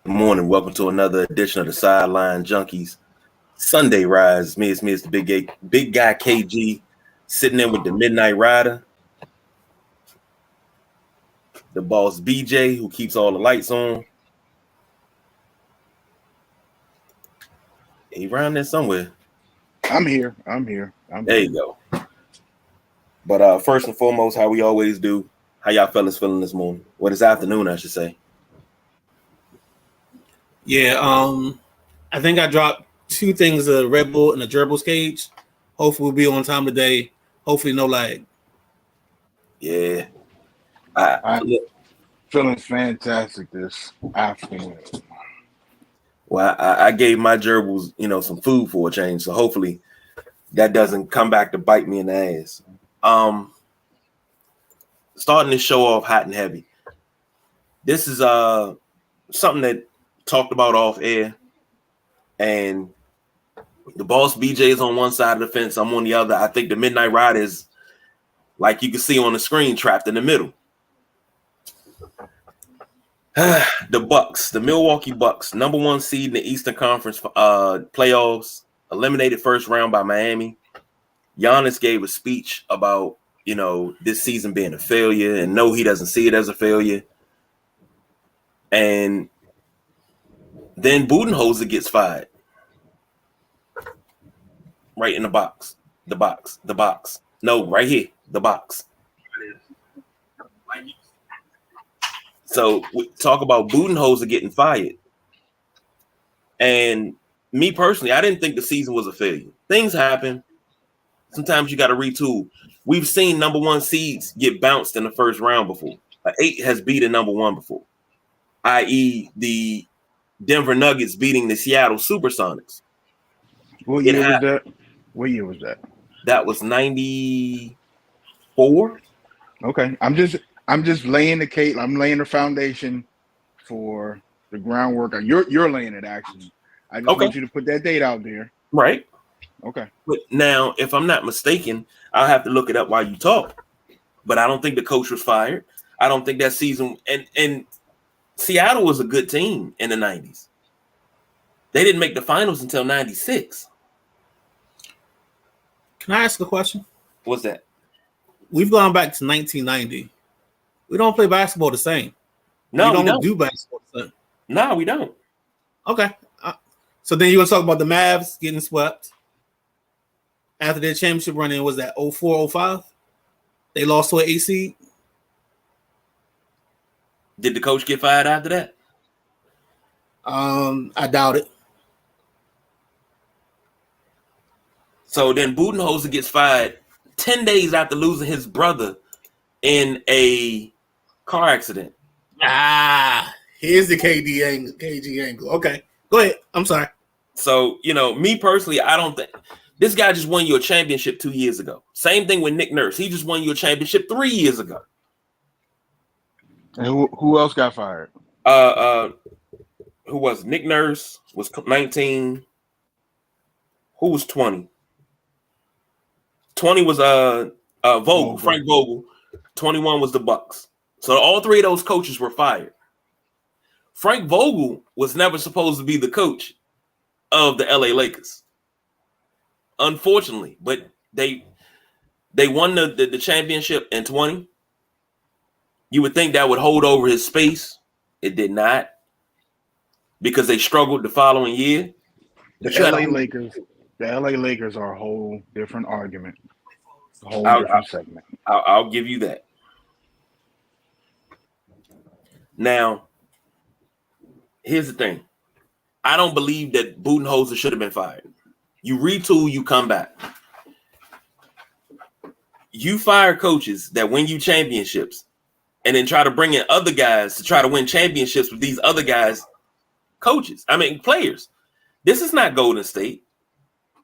Good morning. Welcome to another edition of the Sideline Junkies Sunday Rise. Me, it's the big guy KG, sitting in with the Midnight Rider, the boss BJ, who keeps all the lights on. He around there somewhere. I'm here. There you go. But first and foremost, how we always do, how y'all fellas feeling this morning? Well, this afternoon, I should say. Yeah, I think I dropped two things: a Red Bull and a Gerbils cage. Hopefully, we'll be on time today. Hopefully, no lag. Yeah, I'm feeling fantastic this afternoon. Well, I gave my gerbils, some food for a change. So hopefully that doesn't come back to bite me in the ass. Starting this show off hot and heavy. This is something that talked about off air, and the boss BJ is on one side of the fence. I'm on the other. I think the Midnight Rider is, like you can see on the screen, trapped in the middle. The Bucks, the Milwaukee Bucks, number one seed in the Eastern Conference playoffs, eliminated first round by Miami. Giannis gave a speech about, this season being a failure, and no, he doesn't see it as a failure. And then Budenholzer gets fired. Right in the box. The box. No, right here. The box. So we talk about Budenholzer getting fired. And me personally, I didn't think the season was a failure. Things happen. Sometimes you got to retool. We've seen number one seeds get bounced in the first round before. 8 has beaten number one before, i.e. the Denver Nuggets beating the Seattle Supersonics. What year was that? What year was that? That was 94. Okay. I'm just laying the cake. I'm laying the foundation for the groundwork. You're laying it actually. I just want you to put that date out there. Right. Okay. But now, if I'm not mistaken, I'll have to look it up while you talk. But I don't think the coach was fired. I don't think that season and Seattle was a good team in the 90s. They didn't make the finals until 96. Can I ask a question? What's that? We've gone back to 1990. We don't play basketball the same. No, we don't do basketball the same. No, we don't. Okay. So then you want to talk about the Mavs getting swept after their championship run in, was that 04, 05? They lost to an AC. Did the coach get fired after that? I doubt it. So then Budenholzer gets fired 10 days after losing his brother in a car accident. Here's the KG angle. Okay, go ahead. I'm sorry. So, me personally, I don't think this guy just won you a championship 2 years ago. Same thing with Nick Nurse. He just won you a championship 3 years ago. And who else got fired? Who was Nick Nurse was 19. Who was 20? 20 was Vogel, Frank Vogel. 21 was the Bucks. So all three of those coaches were fired. Frank Vogel was never supposed to be the coach of the LA Lakers. Unfortunately, but they won the championship in 20. You would think that would hold over his space. It did not, because they struggled the following year. The LA Lakers are a whole different argument. A whole different segment. I'll give you that. Now, here's the thing. I don't believe that Budenholzer should have been fired. You retool, you come back. You fire coaches that win you championships and then try to bring in other guys to try to win championships with these other guys, players. This is not Golden State.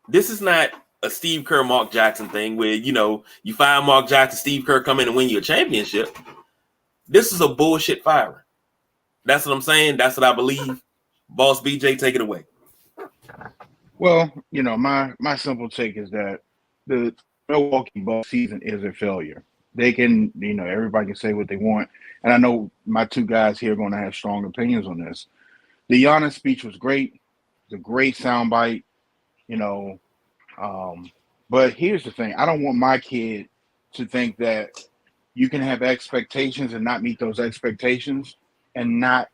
This is not a Steve Kerr, Mark Jackson thing where, you fire Mark Jackson, Steve Kerr come in and win you a championship. This is a bullshit firing. That's what I'm saying. That's what I believe. Boss BJ, take it away. Well, my simple take is that the Milwaukee Bucks season is a failure. They can, everybody can say what they want. And I know my two guys here are going to have strong opinions on this. The Giannis speech was great. It's a great soundbite, you know. But here's the thing: I don't want my kid to think that you can have expectations and not meet those expectations and not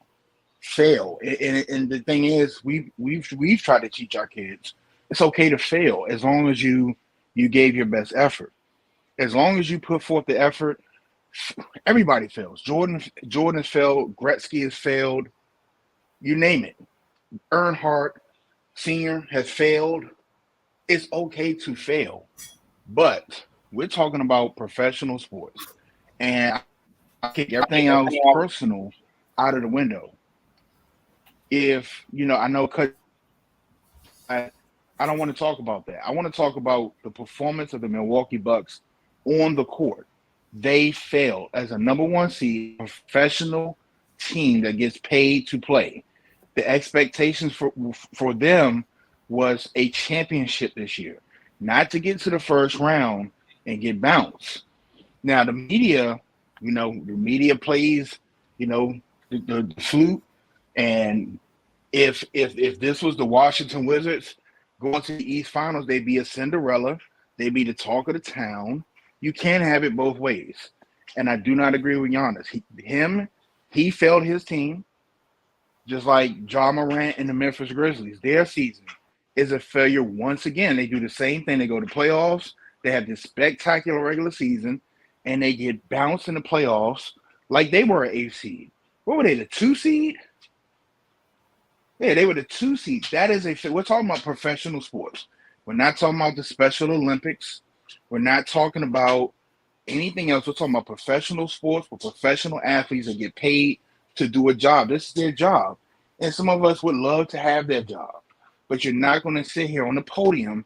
fail. And the thing is, we've tried to teach our kids it's okay to fail as long as you gave your best effort. As long as you put forth the effort, everybody fails. Jordan has failed. Gretzky has failed. You name it. Earnhardt Sr. has failed. It's okay to fail, but we're talking about professional sports, and I kick everything else personal out of the window. If I know, I don't want to talk about that. I want to talk about the performance of the Milwaukee Bucks on the court. They failed as a number one seed, professional team that gets paid to play. The expectations for them was a championship this year, not to get to the first round and get bounced. Now the media plays, the flute, and if this was the Washington Wizards going to the East Finals, they'd be a Cinderella. They'd be the talk of the town. You can't have it both ways, and I do not agree with Giannis. He failed his team, just like Ja Morant and the Memphis Grizzlies. Their season is a failure once again. They do the same thing. They go to playoffs. They have this spectacular regular season, and they get bounced in the playoffs like they were an 8 seed. What were they, the 2 seed? Yeah, they were the 2 seed. That is we're talking about professional sports. We're not talking about the Special Olympics. We're not talking about anything else. We're talking about professional sports with professional athletes that get paid to do a job. This is their job. And some of us would love to have their job. But you're not going to sit here on the podium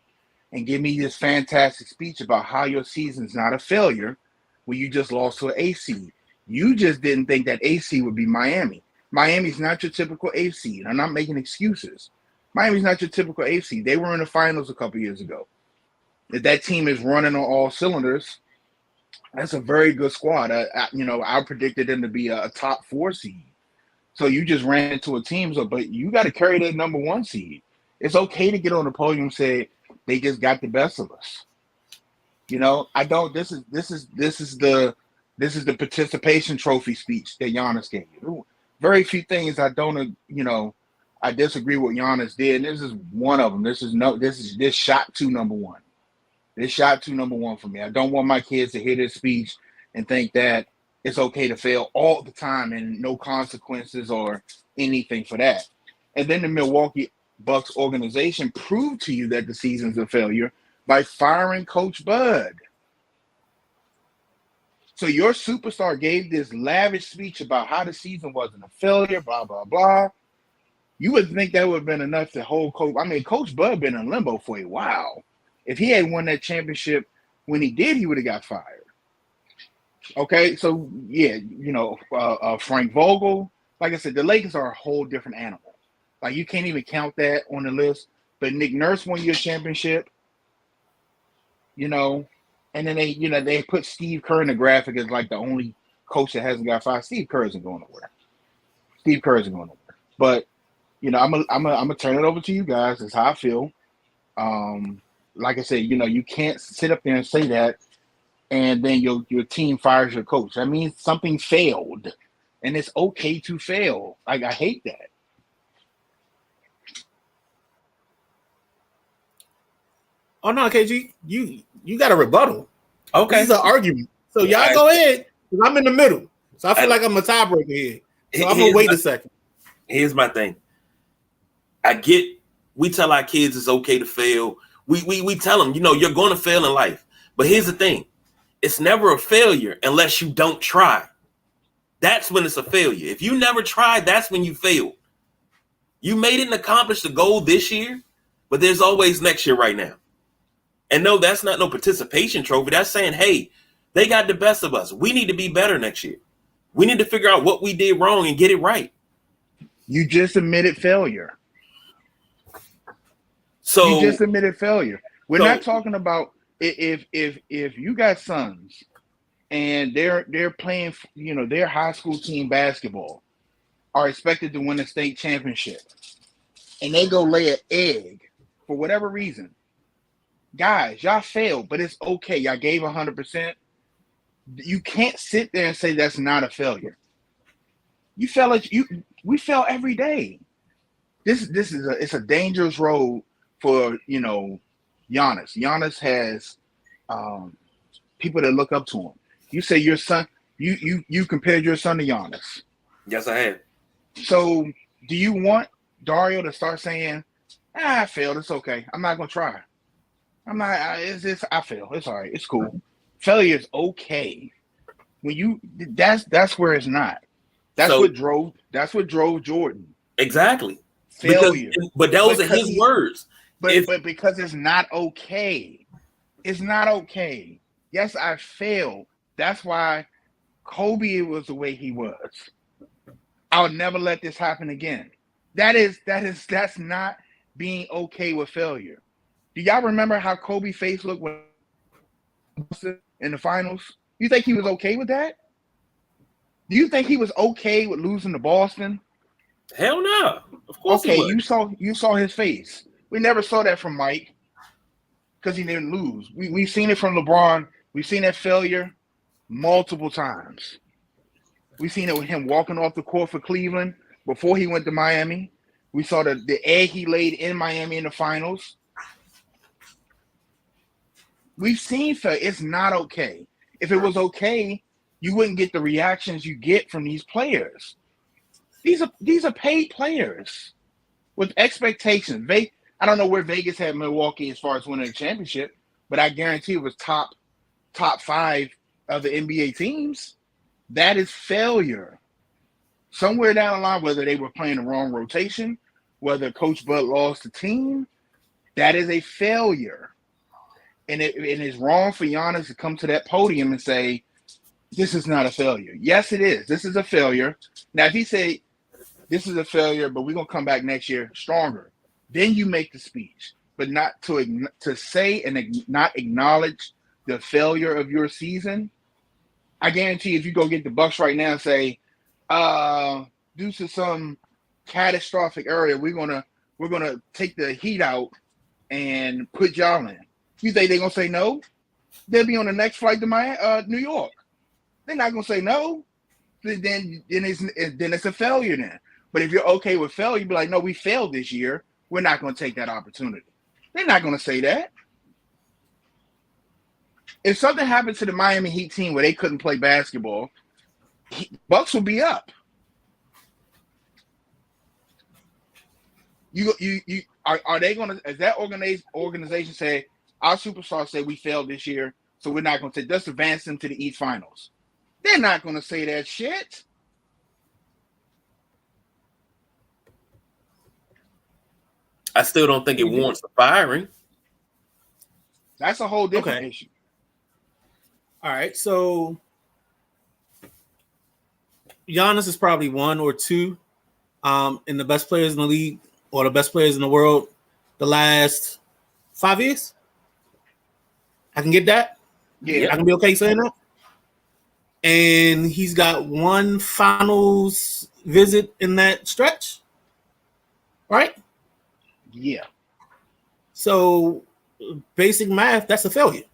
and give me this fantastic speech about how your season's not a failure when you just lost to an A seed. You just didn't think that A seed would be Miami. Miami's not your typical A seed. I'm not making excuses. Miami's not your typical A seed. They were in the finals a couple years ago. If that team is running on all cylinders, that's a very good squad. I predicted them to be a top 4 seed. So you just ran into a team, but you got to carry that number 1 seed. It's okay to get on the podium and say they just got the best of us. I don't. This is the participation trophy speech that Giannis gave. Very few things I don't. I disagree with Giannis did. And this is one of them. This shot to number 1. This shot to number 1 for me. I don't want my kids to hear this speech and think that it's okay to fail all the time and no consequences or anything for that. And then the Milwaukee Bucks organization proved to you that the season's a failure by firing Coach Bud. So your superstar gave this lavish speech about how the season wasn't a failure, blah, blah, blah. You would think that would have been enough to hold Coach. I mean, Coach Bud been in limbo for a while. If he had won that championship when he did, he would have got fired. Okay, so yeah, Frank Vogel. Like I said, the Lakers are a whole different animal. Like you can't even count that on the list. But Nick Nurse won your championship. And then they put Steve Kerr in the graphic as like the only coach that hasn't got fired. Steve Kerr isn't going nowhere. But I'm gonna turn it over to you guys. That's how I feel. Like I said, you can't sit up there and say that, and then your team fires your coach. That means something failed, and it's okay to fail. Like I hate that. Oh no, KG, you got a rebuttal. Okay, this is an argument. So y'all go ahead, because I'm in the middle. So I feel like I'm a tiebreaker here. So I'm gonna wait a second. Here's my thing. We tell our kids it's okay to fail. We tell them, you're going to fail in life. But here's the thing. It's never a failure unless you don't try. That's when it's a failure. If you never tried, that's when you failed. You made it and accomplished the goal this year, but there's always next year right now. And no, that's not no participation trophy. That's saying, hey, they got the best of us. We need to be better next year. We need to figure out what we did wrong and get it right. You just admitted failure. So you just admitted failure. We're not talking about if you got sons and they're playing, their high school team basketball, are expected to win a state championship, and they go lay an egg for whatever reason. Guys, y'all failed, but it's okay. Y'all gave 100%. You can't sit there and say that's not a failure. You fell at we fail every day. This is it's a dangerous road for Giannis. Giannis has people that look up to him. You say your son, you compared your son to Giannis. Yes, I have. So do you want Dario to start saying, I failed, it's okay. I'm not gonna try. I failed. It's all right, it's cool. Failure is okay. That's where it's not. That's what drove Jordan. Exactly. Failure. But those are his words. But because it's not okay. It's not okay. Yes, I failed. That's why Kobe was the way he was. I'll never let this happen again. That's not being okay with failure. Do y'all remember how Kobe's face looked when in the finals? You think he was okay with that? Do you think he was okay with losing to Boston? Hell no. Of course. Okay, you saw his face. We never saw that from Mike because he didn't lose. We've seen it from LeBron. We've seen that failure multiple times. We've seen it with him walking off the court for Cleveland before he went to Miami. We saw the egg he laid in Miami in the finals. We've seen failure. It's not okay. If it was okay, you wouldn't get the reactions you get from these players. These are paid players with expectations. I don't know where Vegas had Milwaukee as far as winning a championship, but I guarantee it was top 5 of the NBA teams. That is failure. Somewhere down the line, whether they were playing the wrong rotation, whether Coach Bud lost the team, that is a failure. And it is wrong for Giannis to come to that podium and say, this is not a failure. Yes, it is. This is a failure. Now, if he say, this is a failure, but we're going to come back next year stronger, then you make the speech. But not to say and not acknowledge the failure of your season. I guarantee if you go get the Bucks right now and say, due to some catastrophic area, we're gonna take the Heat out and put y'all in. You think they're gonna say no? They'll be on the next flight to New York. They're not gonna say no. Then it's a failure then. But if you're okay with failure, you be like, no, we failed this year. We're not gonna take that opportunity. They're not gonna say that. If something happened to the Miami Heat team where they couldn't play basketball, Bucks will be up. Are they gonna? As that organization say, our superstars say we failed this year, so we're not gonna take. Let's advance them to the East Finals. They're not gonna say that shit. I still don't think it warrants the firing. That's a whole different issue. All right, so Giannis is probably 1 or 2 in the best players in the league or the best players in the world the last 5 years. I can get that. Yeah, I can be okay saying that. And he's got 1 finals visit in that stretch, right? Yeah. So basic math, that's a failure.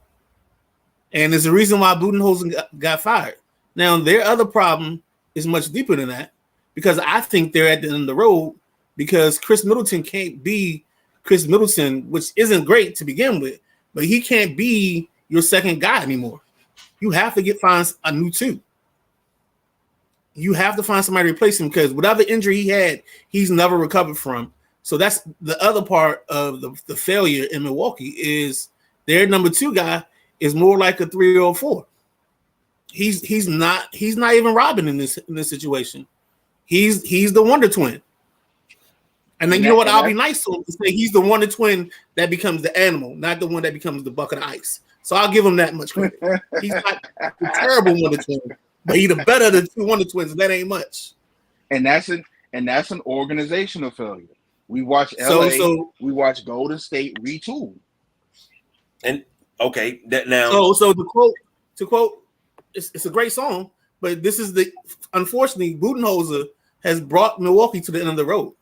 And there's a reason why Budenholzer got fired. Now, their other problem is much deeper than that because I think they're at the end of the road because Chris Middleton can't be Chris Middleton, which isn't great to begin with, but he can't be your second guy anymore. You have to find a new 2. You have to find somebody to replace him because whatever injury he had, he's never recovered from. So that's the other part of the failure in Milwaukee is their number 2 guy is more like a 3 or 4. He's not even Robin in this situation. He's the Wonder Twin. And then you know what? I'll be nice to him to say he's the Wonder Twin that becomes the animal, not the one that becomes the bucket of ice. So I'll give him that much credit. He's not the terrible Wonder Twin, but he's the better of the 2 Wonder Twins. And that ain't much. And that's an organizational failure. We watch LA. We watch Golden State retool. And okay, that now. So to quote, it's a great song, but this is unfortunately Budenholzer has brought Milwaukee to the end of the road.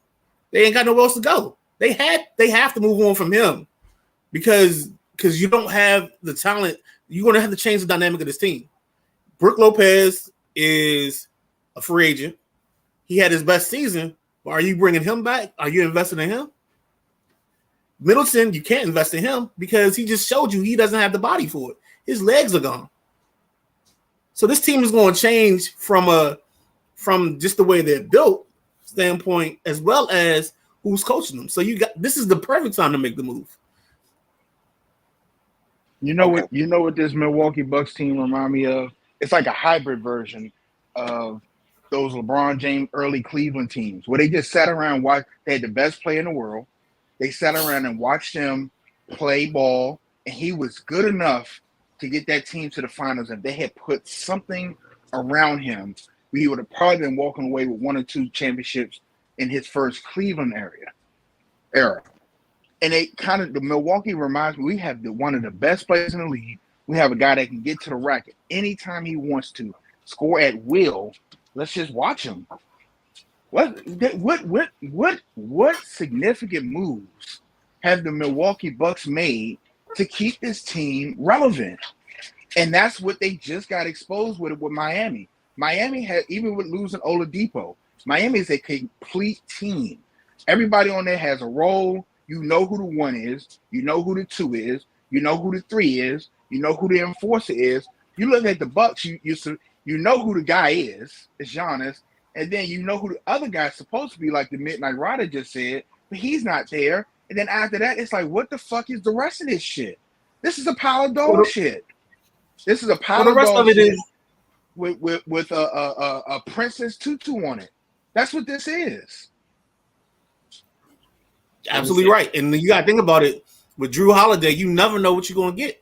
They ain't got nowhere else to go. They have to move on from him because you don't have the talent. You're going to have to change the dynamic of this team. Brook Lopez is a free agent. He had his best season. But are you bringing him back? Are you investing in him? Middleton, you can't invest in him because he just showed you he doesn't have the body for it. His legs are gone. So this team is going to change from just the way they're built standpoint, as well as who's coaching them. So this is the perfect time to make the move. You know what this Milwaukee Bucks team remind me of? It's like a hybrid version of those LeBron James early Cleveland teams where they just sat around and watched. They had the best player in the world. They sat around and watched him play ball, and he was good enough to get that team to the finals. If they had put something around him, he would have probably been walking away with 1 or 2 championships in his first Cleveland era. And the Milwaukee reminds me, we have one of the best players in the league. We have a guy that can get to the rack anytime he wants to, score at will. Let's just watch him. What significant moves have the Milwaukee Bucks made to keep this team relevant? And that's what they just got exposed with Miami. Miami had, even with losing Oladipo, Miami is a complete team. Everybody on there has a role. You know who the 1 is. You know who the 2 is. You know who the 3 is. You know who the enforcer is. You look at the Bucks, you know who the guy is. It's Giannis. And then you know who the other guy's supposed to be, like the Midnight Rider just said, but he's not there. And then after that, it's like, what the fuck is the rest of this shit? This is a pile of dog shit. This is a pile of dog shit with a Princess Tutu on it. That's what this is. Absolutely right. And you got to think about it. With Drew Holiday, you never know what you're going to get.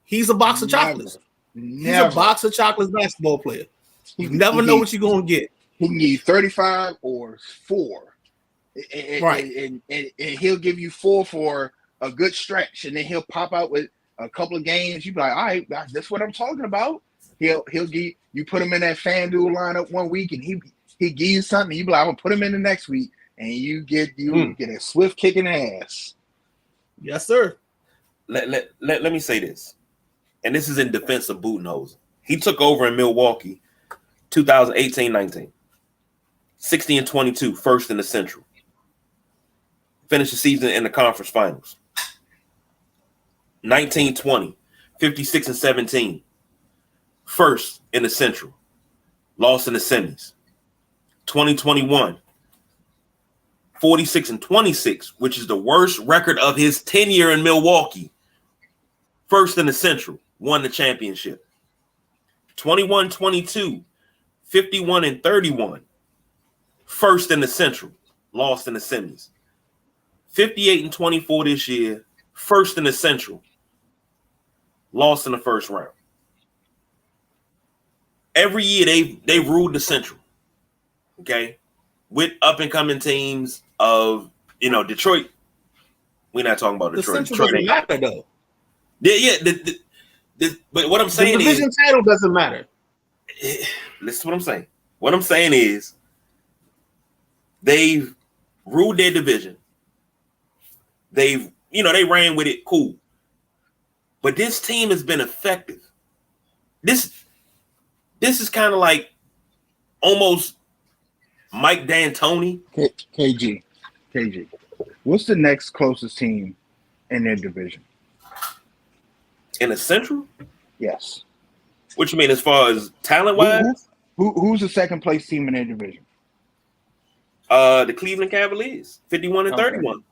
He's a box of chocolates. He's a box of chocolates basketball player. You never know what you're going to get. He can give you 35 or 4. Right. And he'll give you 4 for a good stretch. And then he'll pop out with a couple of games. You'll be like, all right, that's what I'm talking about. He'll give you, put him in that FanDuel lineup one week and he give you something. You be like, I'm going to put him in the next week. And you get a swift kick in the ass. Yes, sir. Let me say this. And this is in defense of Budenholzer. He took over in Milwaukee 2018-19. 60-22, first in the Central. Finished the season in the conference finals. 19-20, 56-17, first in the Central. Lost in the semis. 2021, 46-26, which is the worst record of his tenure in Milwaukee. First in the Central, won the championship. 21-22, 51-31, first in the Central, lost in the semis. 58-24 this year, first in the Central, lost in the first round. Every year they ruled the Central, okay, with up and coming teams of Detroit. We're not talking about Detroit. The Central doesn't matter though. Yeah. But what I'm saying is the division title doesn't matter. Listen to what I'm saying. What I'm saying is they've ruled their division. They ran with it, cool. But this team has been effective. This is kind of like almost Mike D'Antoni. KG. What's the next closest team in their division? In the Central? Yes. What you mean as far as talent-wise? Who's the second place team in their division? The Cleveland Cavaliers, 51-31.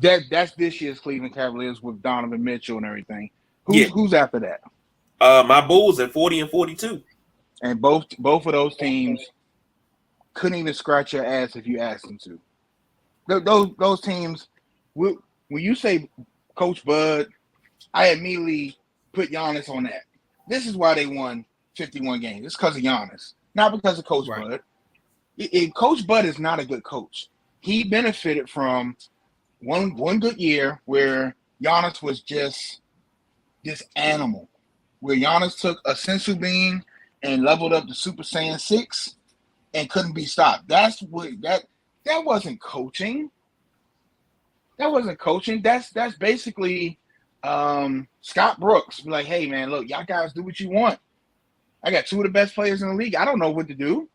That's this year's Cleveland Cavaliers with Donovan Mitchell and everything. Who's after that? My Bulls at 40-42. And both of those teams couldn't even scratch your ass if you asked them to. Those teams, when you say Coach Bud, I immediately put Giannis on that. This is why they won 51 games. It's because of Giannis, not because of Coach Bud. Coach Bud is not a good coach. He benefited from one good year where Giannis was just this animal, where Giannis took a sensu bean and leveled up to Super Saiyan 6, and couldn't be stopped. That's what that wasn't coaching. That wasn't coaching. That's basically Scott Brooks. Be like, hey man, look, y'all guys do what you want. I got 2 of the best players in the league. I don't know what to do.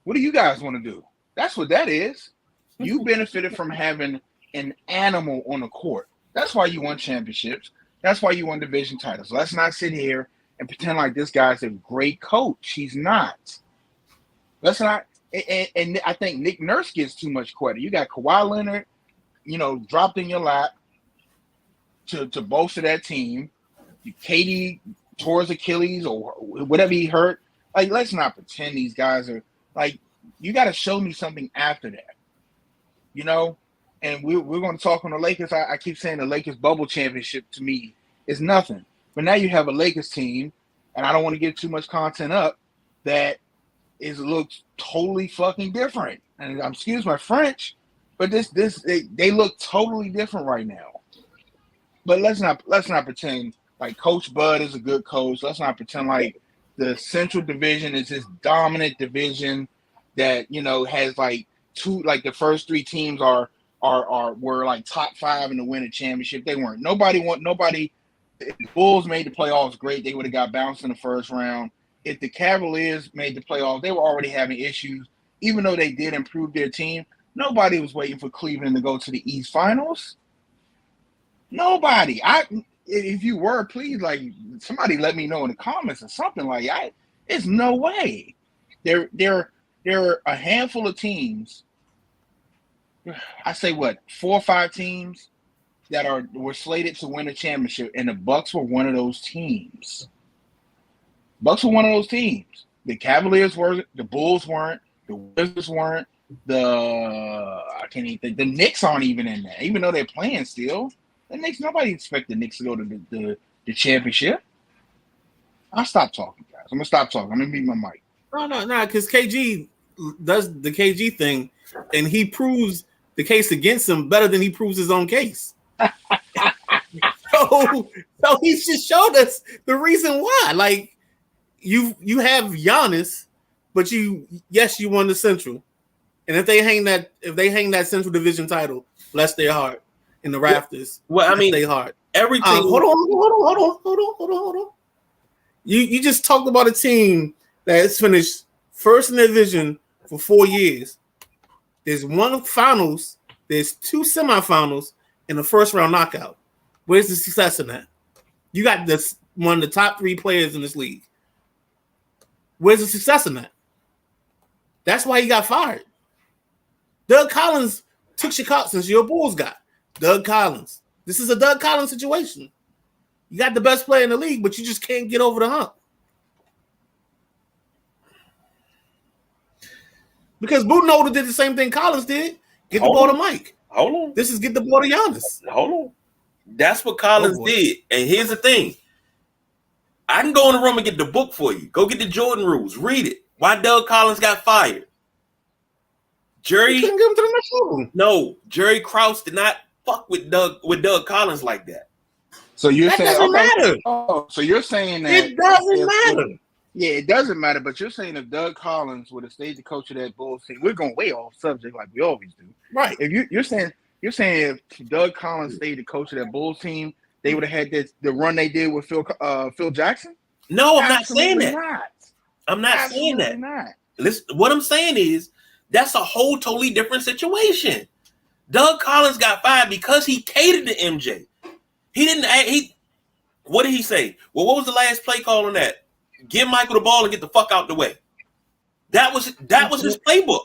What do you guys want to do? That's what that is. You benefited from having an animal on the court. That's why you won championships. That's why you won division titles. Let's not sit here and pretend like this guy's a great coach. He's not. Let's not. And I think Nick Nurse gets too much credit. You got Kawhi Leonard, dropped in your lap to bolster that team. KD tore his Achilles or whatever he hurt. Like, let's not pretend these guys are like. You got to show me something after that, And we're going to talk on the Lakers. I keep saying the Lakers bubble championship to me is nothing. But now you have a Lakers team, and I don't want to get too much content up, that looks totally fucking different. And excuse my French, but they look totally different right now. But let's not pretend like Coach Bud is a good coach. Let's not pretend like the Central Division is this dominant division that has like the first 3 teams were like top 5 in the win a championship. They weren't. Nobody. If the Bulls made the playoffs, great. They would have got bounced in the first round. If the Cavaliers made the playoffs, they were already having issues. Even though they did improve their team, nobody was waiting for Cleveland to go to the East Finals. Nobody. If you were, please, like, somebody let me know in the comments or something. Like, it's no way. There are a handful of teams. I say 4 or 5 teams that were slated to win a championship, and the Bucks were one of those teams. Bucks were one of those teams. The Cavaliers were, the Bulls weren't, the Wizards weren't, the Knicks aren't even in there, even though they're playing still. The Knicks, nobody expect the Knicks to go to the championship. I'll stop talking, guys. I'm gonna stop talking. I'm gonna mute my mic. No, because KG does the KG thing, and he proves the case against him better than he proves his own case. so he's just showed us the reason why. Like, you have Giannis, but you won the Central, and if they hang that Central Division title, bless their heart in the rafters. Well, I mean, their heart. Everything. Hold on. You just talked about a team that has finished first in the division for 4 years. There's 1 finals, there's 2 semifinals, and a first round knockout. Where's the success in that? You got one of the top 3 players in this league. Where's the success in that? That's why he got fired. Doug Collins took Chicago since your Bulls got Doug Collins. This is a Doug Collins situation. You got the best player in the league, but you just can't get over the hump. Because Budenholzer did the same thing Collins did. Get the ball to Mike. Hold on. This is get the ball to Giannis. Hold on. That's what Collins did. And here's the thing. I can go in the room and get the book for you. Go get the Jordan rules. Read it. Why Doug Collins got fired. Jerry couldn't get him to the next level. No, Jerry Krause did not fuck with Doug Collins like that. So you're that saying doesn't matter. Oh, so you're saying that it doesn't matter. Yeah, it doesn't matter. But you're saying if Doug Collins would have stayed the coach of that Bulls team, we're going way off subject like we always do. Right. If you're saying if Doug Collins stayed the coach of that Bulls team, they would have had the run they did with Phil Jackson? No, I'm Absolutely not saying that. Not. I'm not Absolutely saying that. Not. Listen, what I'm saying is that's a whole totally different situation. Doug Collins got fired because he catered to MJ. He didn't. What did he say? Well, what was the last play call on that? Give Michael the ball and get the fuck out the way. That was his playbook.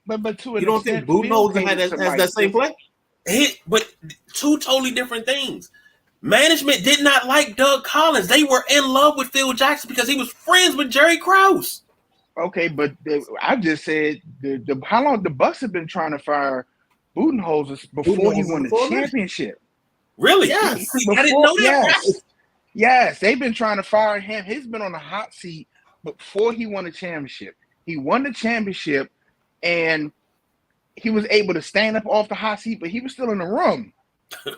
But to you don't think Budenholzer has that same play? But 2 totally different things. Management did not like Doug Collins. They were in love with Phil Jackson because he was friends with Jerry Krause. Okay, but I just said how long the Bucks have been trying to fire Budenholzer before he won the championship. Really? Yes. I didn't know that. Yes, they've been trying to fire him. He's been on the hot seat before he won the championship. He won the championship, and he was able to stand up off the hot seat, but he was still in the room.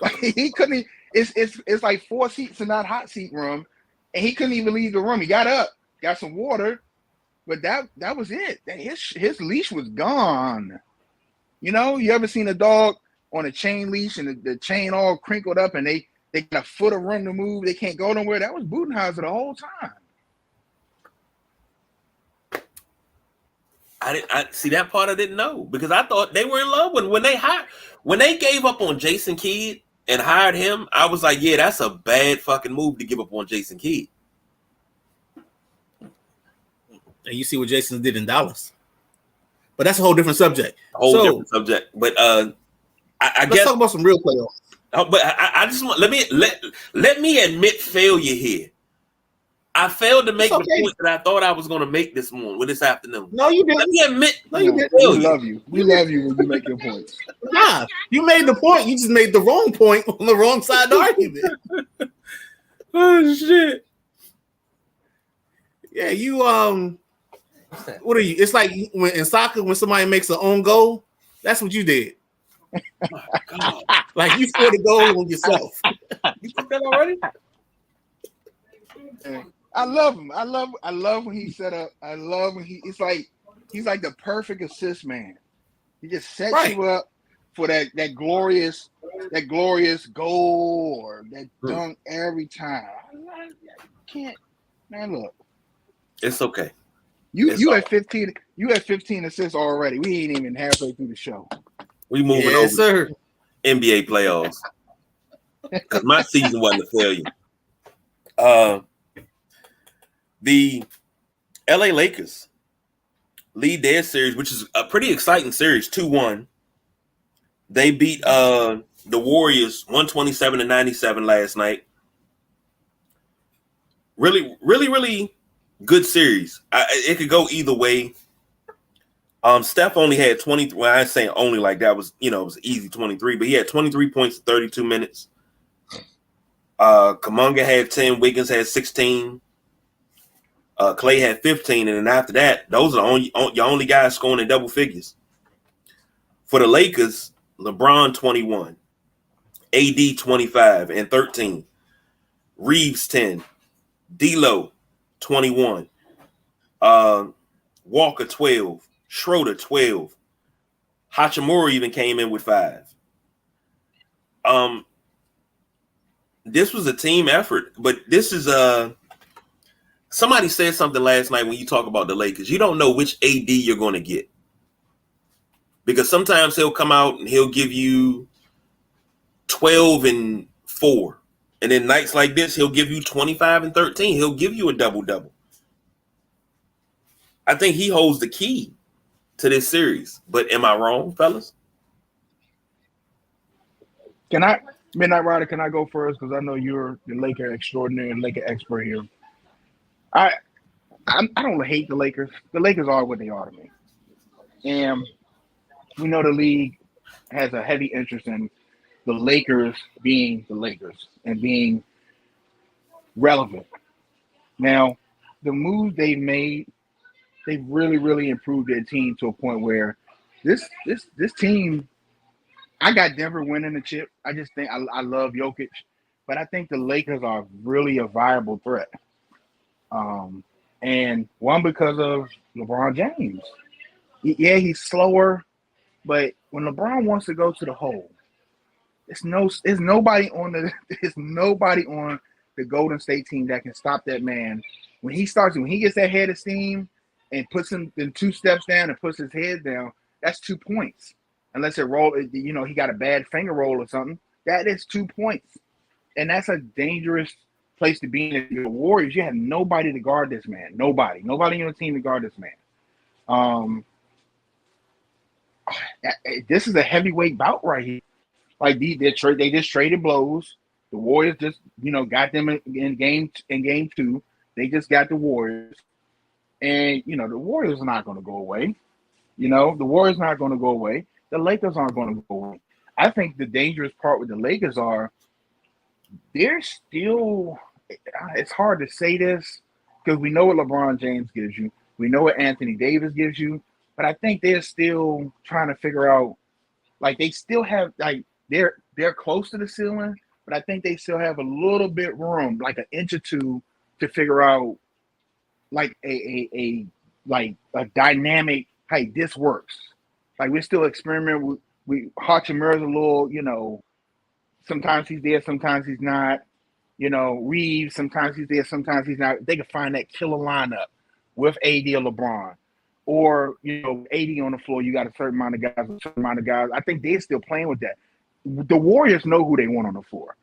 Like he couldn't. It's like 4 seats in that hot seat room, and he couldn't even leave the room. He got up, got some water, but that was it. His leash was gone. You know, you ever seen a dog on a chain leash and the chain all crinkled up and they got a foot of room to move, they can't go nowhere? That was Budenholzer the whole time. I see that part. I didn't know because I thought they were in love when they gave up on Jason Kidd and hired him. I was like, yeah, that's a bad fucking move to give up on Jason Kidd. And you see what Jason did in Dallas, but that's a whole different subject. Different subject. But I let's guess talk about some real playoffs. But I just want let me admit failure here. I failed to make the point that I thought I was going to make this afternoon. No, you didn't. Let me admit. No, you didn't. We love you. We love you when you make your points. Nah, you made the point. You just made the wrong point on the wrong side of the argument. Oh shit! Yeah, you what are you? It's like when in soccer when somebody makes their own goal. That's what you did. Oh, God. Like you scored a goal on yourself. You took that already? I love him. I love when he set up. I love when he's like the perfect assist man. He just sets you up for that glorious goal or that dunk every time. I can't, man. Look, it's okay. You had 15. You had 15 assists already. We ain't even halfway through the show. We moving over, sir. NBA playoffs because my season wasn't a failure. The LA Lakers lead their series, which is a pretty exciting series, 2-1. They beat the Warriors 127-97 last night. Really, really, really good series. It could go either way. Steph only had 23. Well, I ain't saying only like that was, it was easy 23, but he had 23 points in 32 minutes. Kuminga had 10, Wiggins had 16. Clay had 15, and then after that, those are your only guys scoring in double figures. For the Lakers, LeBron 21, AD 25 and 13, Reeves 10, D'Lo 21, Walker 12, Schroeder 12, Hachimura even came in with 5. This was a team effort, but this is somebody said something last night when you talk about the Lakers. You don't know which AD you're going to get. Because sometimes he'll come out and he'll give you 12 and 4. And then nights like this, he'll give you 25 and 13. He'll give you a double-double. I think he holds the key to this series. But am I wrong, fellas? Midnight Rider, can I go first? Because I know you're the Laker extraordinary and Laker expert here. I don't hate the Lakers. The Lakers are what they are to me. And we know the league has a heavy interest in the Lakers being the Lakers and being relevant. Now, the moves they've made, they've really, really improved their team to a point where this team, I got Denver winning the chip. I just think I love Jokic, but I think the Lakers are really a viable threat. And one because of LeBron James. Yeah, he's slower, but when LeBron wants to go to the hole, there's nobody on the Golden State team that can stop that man. When he gets that head of steam and puts him in 2 steps down and puts his head down, that's 2 points. Unless he got a bad finger roll or something, that is 2 points. And that's a dangerous place to be in. The Warriors, you have nobody to guard this man. Nobody on your team to guard this man. This is a heavyweight bout right here. Like they just traded blows. The Warriors just got them in game 2. They just got the Warriors, and the Warriors are not going to go away. The Warriors not going to go away. The Lakers aren't going to go away. I think the dangerous part with the Lakers are they're still. It's hard to say this because we know what LeBron James gives you. We know what Anthony Davis gives you. But I think they're still trying to figure out, like they still have, like they're close to the ceiling, but I think they still have a little bit room, like an inch or two, to figure out like a like a dynamic. Hey, this works. Like we're still experimenting. Hachimura's a little, sometimes he's there, sometimes he's not. Reeves, sometimes he's there, sometimes he's not. They can find that killer lineup with AD or LeBron. Or, AD on the floor, you got a certain amount of guys, a certain amount of guys. I think they're still playing with that. The Warriors know who they want on the floor.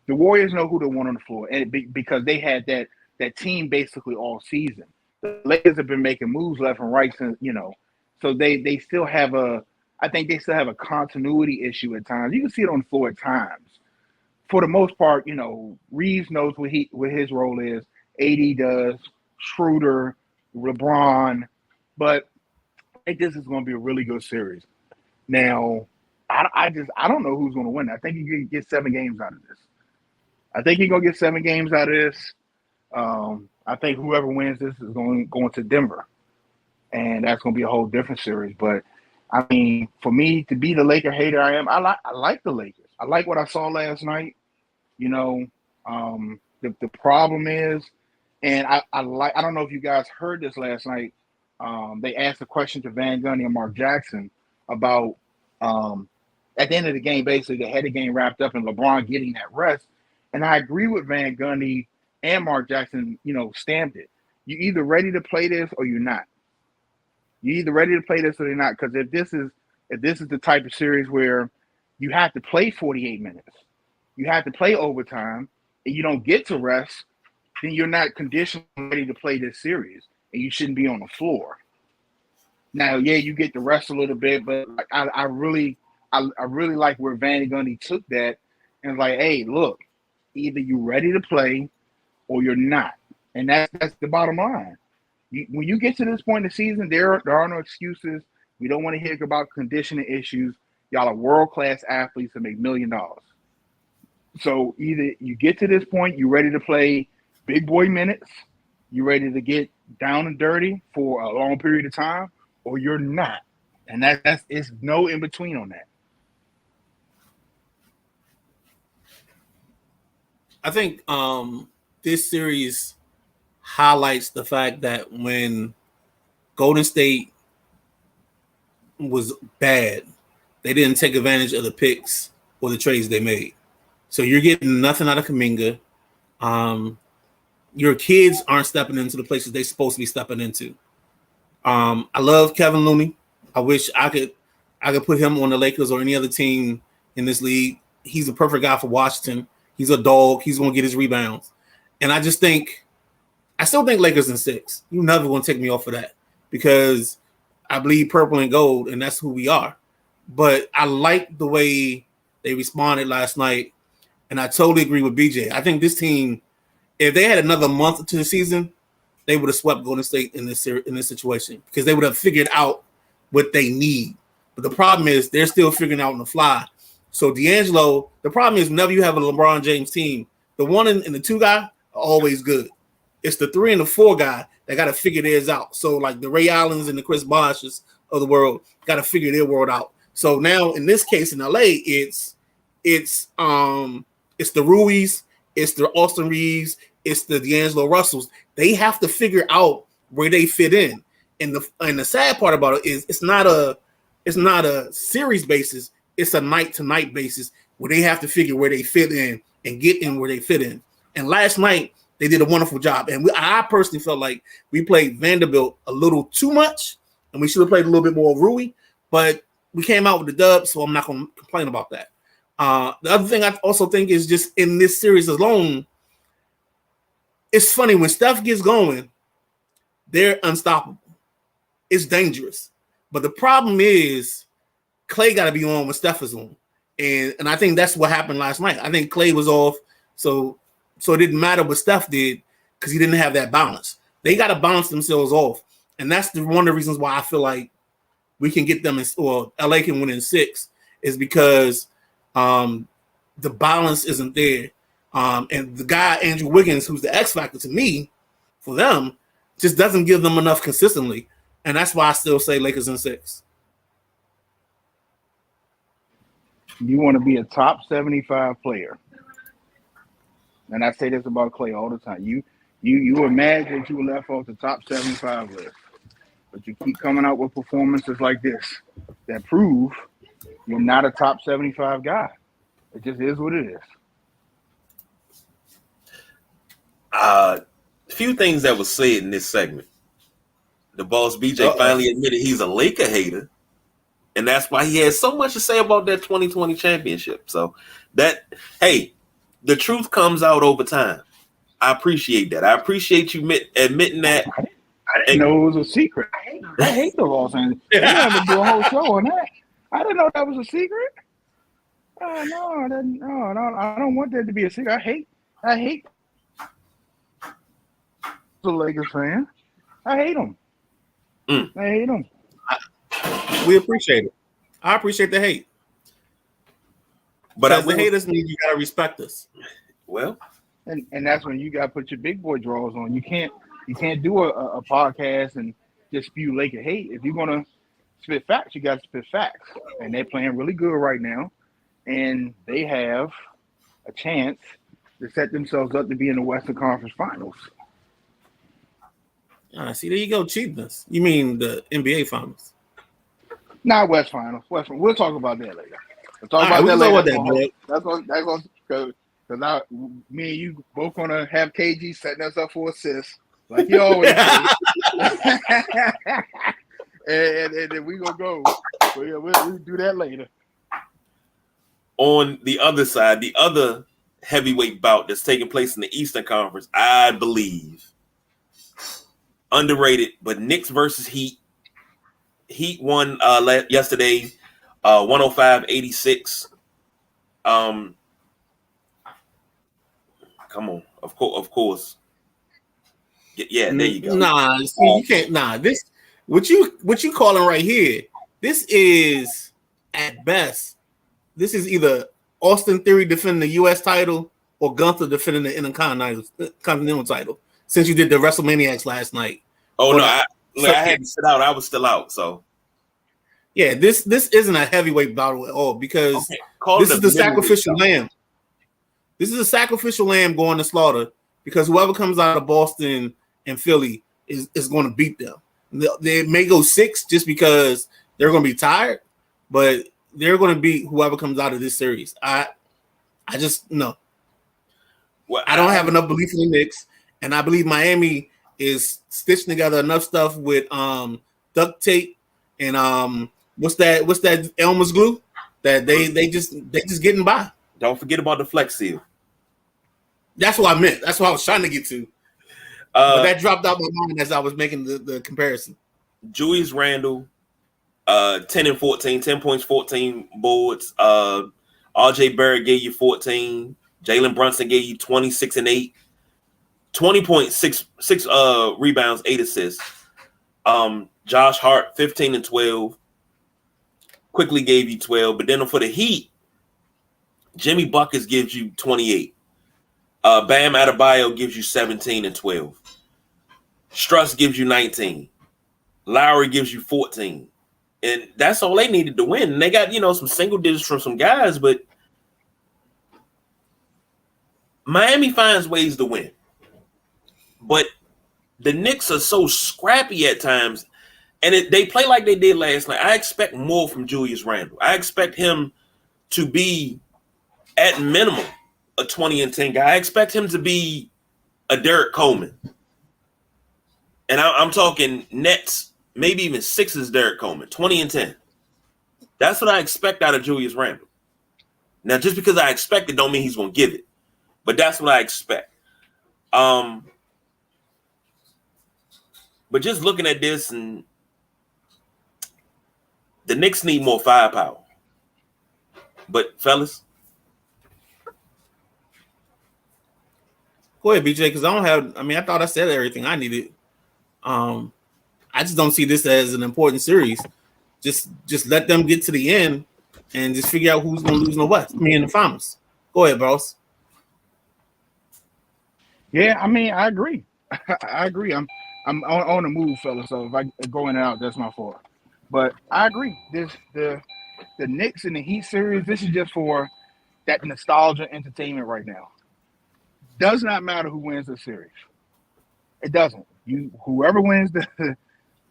The Warriors know who they want on the floor, and because they had that team basically all season. The Lakers have been making moves left and right since, so they still have I think they still have a continuity issue at times. You can see it on the floor at times. For the most part, Reeves knows what his role is. AD does, Schroeder, LeBron, but I think this is going to be a really good series. Now, I don't know who's going to win. I think you can get 7 games out of this. I think you're going to get 7 games out of this. I think whoever wins this is going to Denver, and that's going to be a whole different series. But I mean, for me to be the Laker hater I am, I like the Lakers. I like what I saw last night. The problem is, and I don't know if you guys heard this last night. They asked a question to Van Gundy and Mark Jackson about at the end of the game, basically they had the game wrapped up and LeBron getting that rest. And I agree with Van Gundy and Mark Jackson, stamped it. You're either ready to play this or you're not. You're either ready to play this or you're not. Because if this is the type of series where you have to play 48 minutes, you have to play overtime, and you don't get to rest, then you're not conditioned ready to play this series, and you shouldn't be on the floor. Now, yeah, you get to rest a little bit, but I really like where Van Gundy took that and like, hey, look, either you're ready to play or you're not, and that's the bottom line. When you get to this point in the season, there are no excuses. We don't want to hear about conditioning issues. Y'all are world-class athletes that make $1 million. So either you get to this point, you're ready to play big boy minutes, you're ready to get down and dirty for a long period of time, or you're not. And it's no in between on that. I think this series highlights the fact that when Golden State was bad, they didn't take advantage of the picks or the trades they made. So you're getting nothing out of Kuminga. Your kids aren't stepping into the places they're supposed to be stepping into. I love Kevin Looney. I wish I could put him on the Lakers or any other team in this league. He's a perfect guy for Washington. He's a dog. He's going to get his rebounds. And I still think Lakers in 6. You're never going to take me off of that because I bleed purple and gold, and that's who we are. But I like the way they responded last night, and I totally agree with BJ. I think this team, if they had another month to the season, they would have swept Golden State in this situation because they would have figured out what they need. But the problem is they're still figuring out on the fly. So D'Angelo, the problem is whenever you have a LeBron James team, the 1 and the 2 guy are always good. It's the 3 and the 4 guy that got to figure theirs out. So like the Ray Allens and the Chris Boshes of the world got to figure their world out. So now in this case in LA, it's the Ruiz, it's the Austin Reeves, it's the D'Angelo Russells. They have to figure out where they fit in. And the sad part about it is it's not a series basis. It's a night-to-night basis where they have to figure where they fit in and get in where they fit in. And last night, they did a wonderful job. And I personally felt like we played Vanderbilt a little too much, and we should have played a little bit more Rui. But we came out with the dub, so I'm not going to complain about that. The other thing I also think is just in this series alone, it's funny. When Steph gets going, they're unstoppable. It's dangerous. But the problem is Klay got to be on when Steph is on. And I think that's what happened last night. I think Klay was off, so it didn't matter what Steph did because he didn't have that balance. They got to balance themselves off. And that's one of the reasons why I feel like we can get them or LA can win in 6 is because the balance isn't there. And the guy, Andrew Wiggins, who's the X factor to me for them, just doesn't give them enough consistently. And that's why I still say Lakers in 6. You want to be a top 75 player. And I say this about Klay all the time. You imagine that you were left off the top 75 list. but you keep coming out with performances like this that prove you're not a top 75 guy. It just is what it is. Few things that was said in this segment. The boss BJ finally admitted he's a Laker hater, and that's why he has so much to say about that 2020 championship. So that, hey, the truth comes out over time. I appreciate that. I appreciate you admitting that. I didn't know it was a secret. I hate the Los Angeles. We have to do a whole show on that. I didn't know that was a secret. No, I don't want that to be a secret. I hate the Lakers fan. I hate them. I hate them. We appreciate it. I appreciate the hate. But as the haters mean you gotta respect us. Well, and that's when you gotta put your big boy drawers on. You can't do a podcast and just spew Laker hate. If you're gonna spit facts, you gotta spit facts. And they're playing really good right now, and they have a chance to set themselves up to be in the Western Conference Finals. See, there you go, cheating us. You mean the NBA Finals? Not West Finals. We'll talk about that later. We'll talk about that later. That's going because me and you both gonna have KG setting us up for assists, like you always do. and then we gonna go. We'll do that later. On the other side, the other heavyweight bout that's taking place in the Eastern Conference, I believe. Underrated, but Knicks versus Heat. Heat won yesterday, 105-86. Come on, of course. Yeah, there you go. Nah, see, you can't. Nah, this what you calling right here. This is at best. This is either Austin Theory defending the U.S. title or Gunther defending the Intercontinental title. Since you did the WrestleManiacs last night. Oh, no, I had to sit out. I was still out, so. Yeah, this isn't a heavyweight battle at all because this is the sacrificial lamb. This is a sacrificial lamb going to slaughter because whoever comes out of Boston and Philly is going to beat them. They may go 6 just because they're going to be tired, but they're going to beat whoever comes out of this series. I just no. Well, I don't have enough belief in the Knicks, and I believe Miami is stitching together enough stuff with duct tape and what's that Elmer's glue that they just getting by. Don't forget about the Flex Seal. That's what I meant. That's what I was trying to get to. But that dropped out my mind as I was making the comparison. Julius Randle, 10 and 14, 10 points, 14 boards. RJ Barrett gave you 14. Jalen Brunson gave you 26 and 8. 20.6 rebounds, 8 assists. Josh Hart, 15 and 12. Quickly gave you 12. But then for the Heat, Jimmy Buckets gives you 28. Bam Adebayo gives you 17 and 12. Struss gives you 19. Lowry gives you 14. And that's all they needed to win. And they got, some single digits from some guys, but Miami finds ways to win. But the Knicks are so scrappy at times, and they play like they did last night. I expect more from Julius Randle. I expect him to be, at minimum, a 20 and 10 guy. I expect him to be a Derek Coleman. And I'm talking Nets, maybe even Sixers Derek Coleman, 20 and 10. That's what I expect out of Julius Randle. Now, just because I expect it don't mean he's going to give it. But that's what I expect. But just looking at this, and the Knicks need more firepower. But, fellas. Go ahead, BJ, because I thought I said everything I needed. I just don't see this as an important series. Just let them get to the end and just figure out who's going to lose in the West. In the finals. Go ahead, boss. Yeah, I agree. I agree. I'm on the move, fella. So if I go in and out, that's my fault. But I agree. The Knicks and the Heat series. This is just for that nostalgia entertainment right now. Does not matter who wins the series. It doesn't. Whoever wins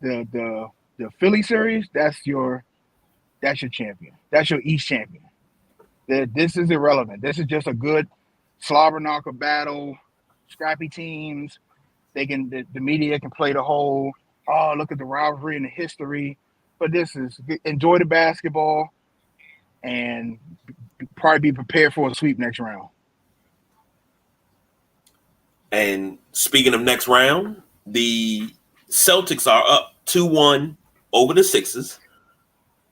the Philly series, that's your champion. That's your East champion. This is irrelevant. This is just a good slobber knocker battle, scrappy teams. The media can play the whole, oh, look at the rivalry and the history. But this is enjoy the basketball and probably be prepared for a sweep next round. And speaking of next round, the Celtics are up 2-1 over the Sixers.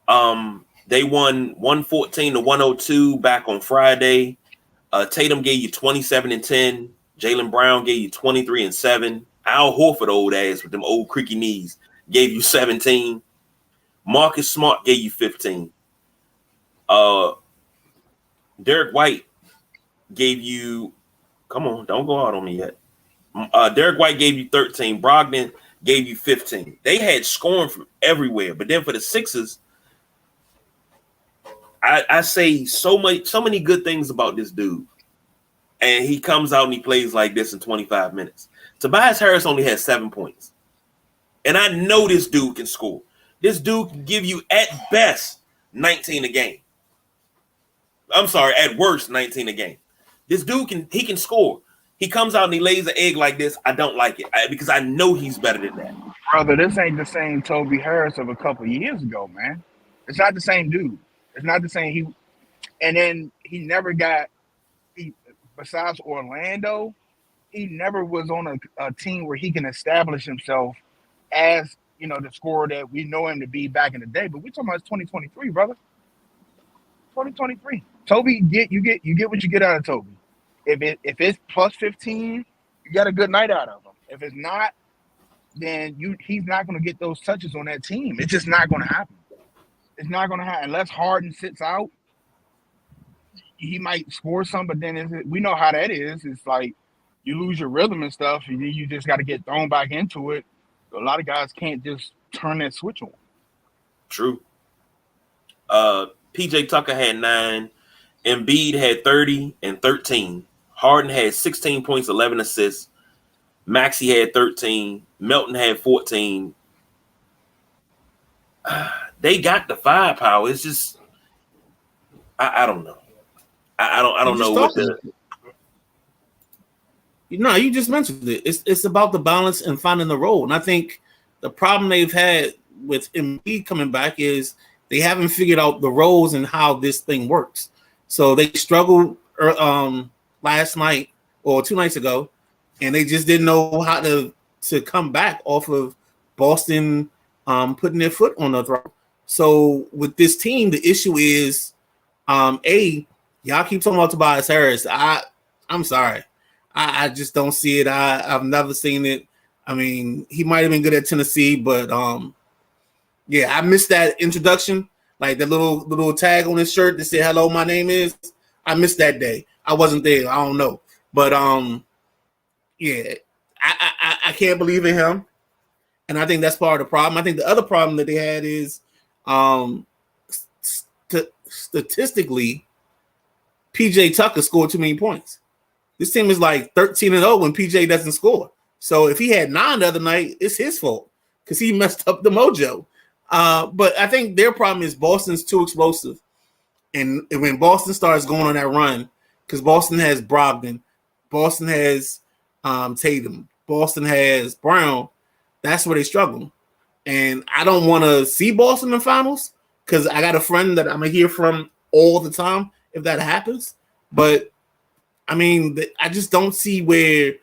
They won 114-102 back on Friday. Tatum gave you 27 and 10. Jaylen Brown gave you 23 and 7. Al Horford, old ass with them old creaky knees, gave you 17. Marcus Smart gave you 15. Derek White gave you, come on, don't go out on me yet. Derek White gave you 13. Brogdon gave you 15. They had scoring from everywhere. But then for the Sixers, I say so many good things about this dude. And he comes out and he plays like this in 25 minutes. Tobias Harris only has 7 points. And I know this dude can score. This dude can give you at best 19 a game. I'm sorry, at worst 19 a game. This dude can score. He comes out and he lays an egg like this. I don't like it because I know he's better than that. Brother, this ain't the same Toby Harris of a couple of years ago, man. It's not the same dude. It's not the same. He never got. Besides Orlando, he never was on a team where he can establish himself as, the scorer that we know him to be back in the day. But we're talking about 2023, brother. 2023. Toby, you get what you get out of Toby. If it's plus 15, you got a good night out of him. If it's not, then he's not going to get those touches on that team. It's just not going to happen. It's not going to happen unless Harden sits out. He might score some, but then we know how that is. It's like you lose your rhythm and stuff, and then you just got to get thrown back into it. A lot of guys can't just turn that switch on. True. PJ Tucker had 9. Embiid had 30 and 13. Harden had 16 points, 11 assists. Maxey had 13. Melton had 14. They got the firepower. It's just, I don't know. I don't know what the. No, you just mentioned it. It's about the balance and finding the role. And I think the problem they've had with Embiid coming back is they haven't figured out the roles and how this thing works. So they struggled last night or 2 nights ago, and they just didn't know how to come back off of Boston putting their foot on the throat. So with this team, the issue is, y'all keep talking about Tobias Harris. I'm sorry. I just don't see it. I've never seen it. I mean, he might have been good at Tennessee, but yeah, I missed that introduction. Like the little tag on his shirt that said "Hello, my name is." I missed that day. I wasn't there. I don't know, but yeah, I can't believe in him, and I think that's part of the problem. I think the other problem that they had is, statistically, PJ Tucker scored too many points. This team is like 13-0 when PJ doesn't score. So if he had 9 the other night, it's his fault because he messed up the mojo. But I think their problem is Boston's too explosive. And when Boston starts going on that run, because Boston has Brogdon, Boston has Tatum, Boston has Brown, that's where they struggle. And I don't want to see Boston in the finals because I got a friend that I'm going to hear from all the time if that happens. But, I mean, I just don't see where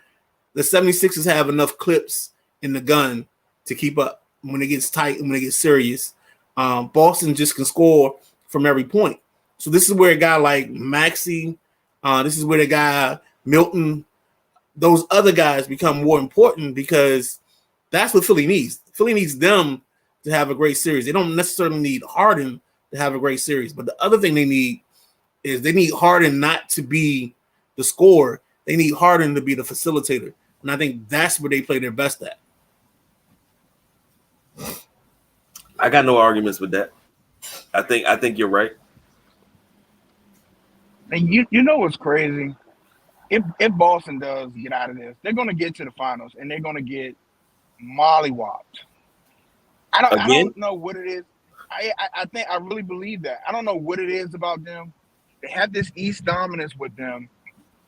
the 76ers have enough clips in the gun to keep up when it gets tight and when it gets serious. Boston just can score from every point. So this is where a guy like Maxey, this is where the guy Milton, those other guys become more important because that's what Philly needs. Philly needs them to have a great series. They don't necessarily need Harden to have a great series. But the other thing they need is they need Harden not to be the scorer. They need Harden to be the facilitator. And I think that's where they play their best at. I got no arguments with that. I think you're right. And you know what's crazy? If Boston does get out of this, they're going to get to the finals and they're going to get mollywopped. I Again, don't know what it is. I think I really believe that. I don't know what it is about them. They have this East dominance with them,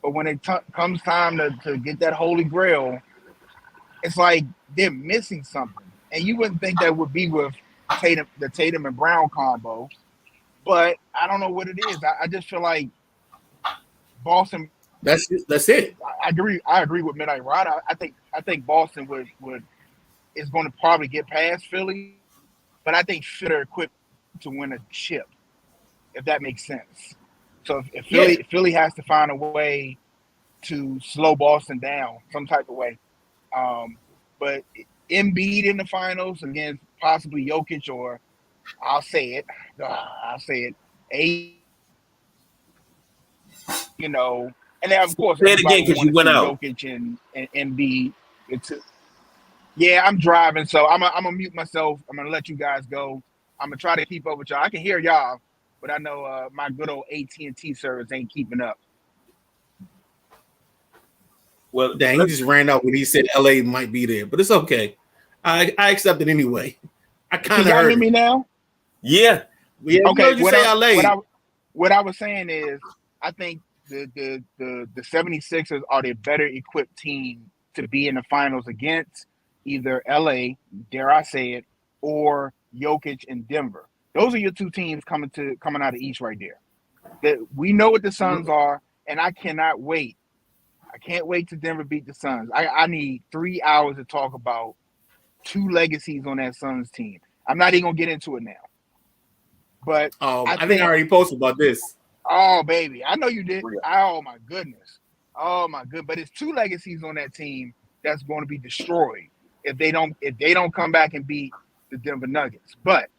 but when it comes time to get that Holy Grail, it's like they're missing something. And you wouldn't think that would be with the Tatum and Brown combo, but I don't know what it is. I just feel like Boston. That's it. I agree with Midnight Rider. I think Boston would is going to probably get past Philly, but I think Philly are equipped to win a chip, if that makes sense. So if Philly has to find a way to slow Boston down some type of way. But Embiid in the finals against possibly Jokic, or I'll say it, and then of course say it again because you went out. Jokic and Embiid. Yeah, I'm driving, so I'm gonna mute myself. I'm gonna let you guys go. I'm gonna try to keep up with y'all. I can hear y'all, but I know my good old AT&T service ain't keeping up. Well, dang, he just ran out when he said LA might be there, but it's okay. I accept it anyway. I kind of heard me now. Yeah. Okay. You say LA. What I was saying is, I think the 76ers are the better equipped team to be in the finals against either LA, dare I say it, or Jokic in Denver. Those are your two teams coming out of East right there. We know what the Suns are, and I cannot wait. I can't wait to Denver beat the Suns. I need 3 hours to talk about two legacies on that Suns team. I'm not even gonna get into it now. But I think I already posted about this. Oh baby, I know you did. Oh my goodness. But it's two legacies on that team that's going to be destroyed if they don't come back and beat the Denver Nuggets. But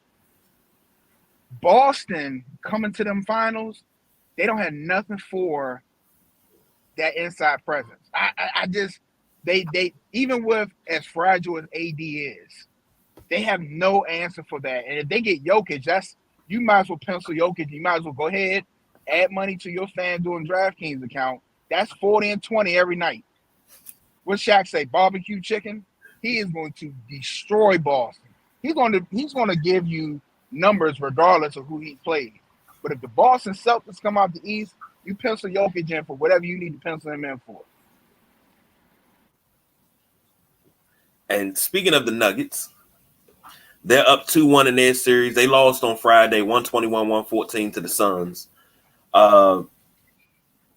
Boston coming to them finals, they don't have nothing for that inside presence. I just they even with as fragile as AD is, they have no answer for that. And if they get Jokic, you might as well pencil Jokic. You might as well go ahead, add money to your FanDuel and DraftKings account. That's 40 and 20 every night. What Shaq say? Barbecue chicken. He is going to destroy Boston. He's going to give you numbers regardless of who he played. But if the Boston Celtics come out the East, you pencil Jokic in for whatever you need to pencil him in for. And speaking of the Nuggets, they're up 2-1 in their series. They lost on Friday, 121-114 to the Suns.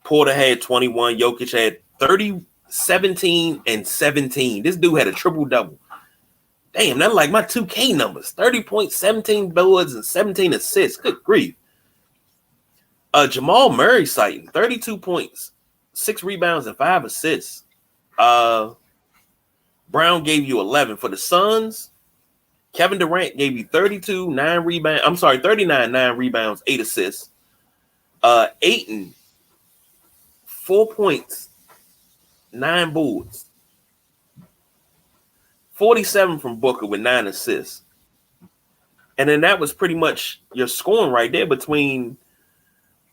Porter had 21. Jokic had 30, 17, and 17. This dude had a triple-double. Damn, that's like my 2K numbers. 30 points, 17 boards, and 17 assists. Good grief. Jamal Murray sighting, 32 points, 6 rebounds, and 5 assists. Brown gave you 11. For the Suns, Kevin Durant gave you 39, 9 rebounds, 8 assists. Ayton, 4 points, 9 boards. 47 from Booker with 9 assists. And then that was pretty much your scoring right there between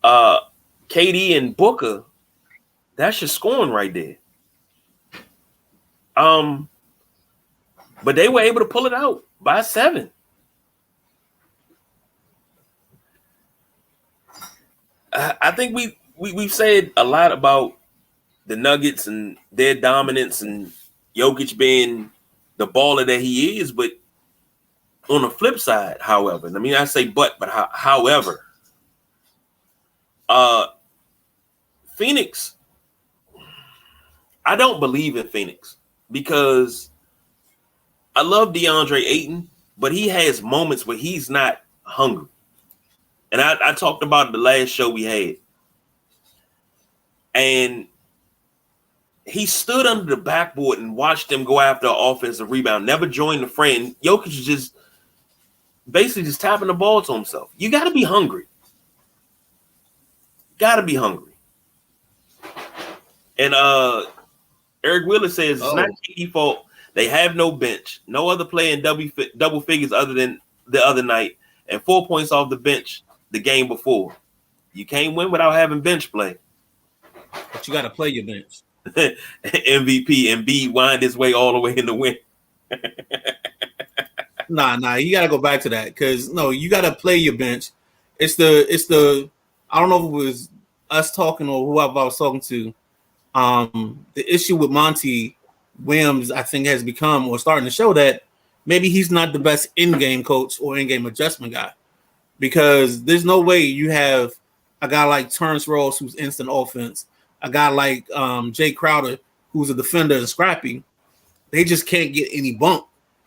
KD and Booker. That's your scoring right there. But they were able to pull it out by 7. I think we've said a lot about the Nuggets and their dominance and Jokic being the baller that he is, but on the flip side, however, I mean, I say but however, Phoenix, I don't believe in Phoenix because I love DeAndre Ayton, but he has moments where he's not hungry. And I talked about it the last show we had. And he stood under the backboard and watched them go after an offensive rebound, never joined the fray. And Jokic is just basically just tapping the ball to himself. You got to be hungry. Got to be hungry. And Eric Wheeler says it's not KD fault. They have no bench. No other player in double figures other than the other night. And 4 points off the bench the game before. You can't win without having bench play. But you got to play your bench. MVP and B wind his way all the way in the win. Nah. You got to go back to that because no, you got to play your bench. It's the. I don't know if it was us talking or whoever I was talking to. The issue with Monty Williams, I think, has become or starting to show that maybe he's not the best in-game coach or in-game adjustment guy because there's no way you have a guy like Terrence Ross who's instant offense, a guy like Jay Crowder who's a defender and scrappy. They just can't get any bump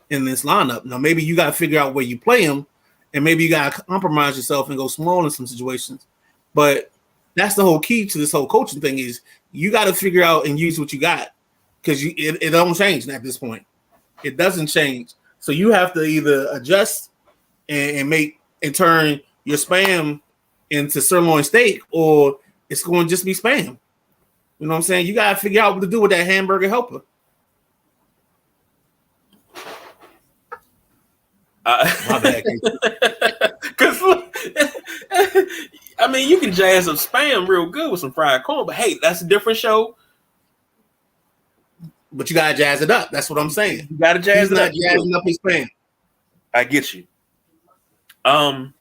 in this lineup. Now, maybe you got to figure out where you play them, and maybe you got to compromise yourself and go small in some situations. But that's the whole key to this whole coaching thing is you got to figure out and use what you got because it don't change at this point. It doesn't change. So you have to either adjust and make and turn your spam into sirloin steak, or it's going to just be spam. You know what I'm saying? You got to figure out what to do with that hamburger helper. My bad. Because I mean, you can jazz up spam real good with some fried corn, but hey, that's a different show. But you gotta jazz it up. That's what I'm saying. You gotta jazz it up. Jazzing up his spam. I get you. That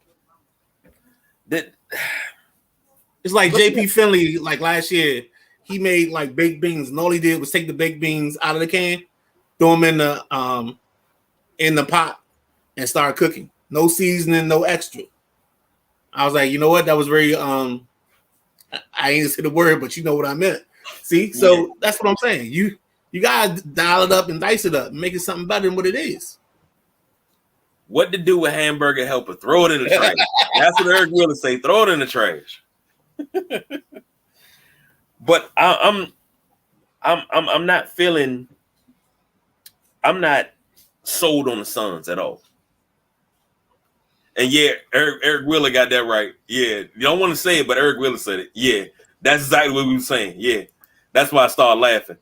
it's like JP Finley, like last year, he made like baked beans, and all he did was take the baked beans out of the can, throw them in the pot, and start cooking. No seasoning, no extra. I was like, you know what? That was very I ain't say the word, but you know what I meant. See, so that's what I'm saying. You gotta dial it up and dice it up, and make it something better than what it is. What to do with hamburger helper? Throw it in the trash. That's what Eric Wheeler say. Throw it in the trash. But I'm not feeling. I'm not sold on the Suns at all. And yeah, Eric Wheeler got that right. Yeah, you don't want to say it, but Eric Wheeler said it. Yeah, that's exactly what we were saying. Yeah, that's why I started laughing.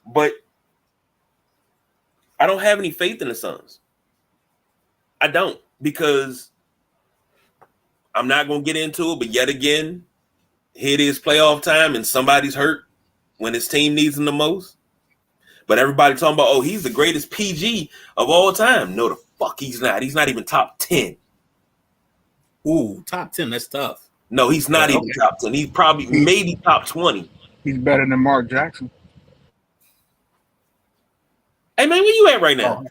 But I don't have any faith in the Suns. I don't, because I'm not going to get into it, but yet again, here it is playoff time and somebody's hurt when his team needs him the most. But everybody talking about, oh, he's the greatest PG of all time. No, the fuck he's not. He's not even top 10. Ooh, top 10, that's tough. No, he's not even top 10. He's probably maybe top 20. He's better than Mark Jackson. Hey, man, where you at right now?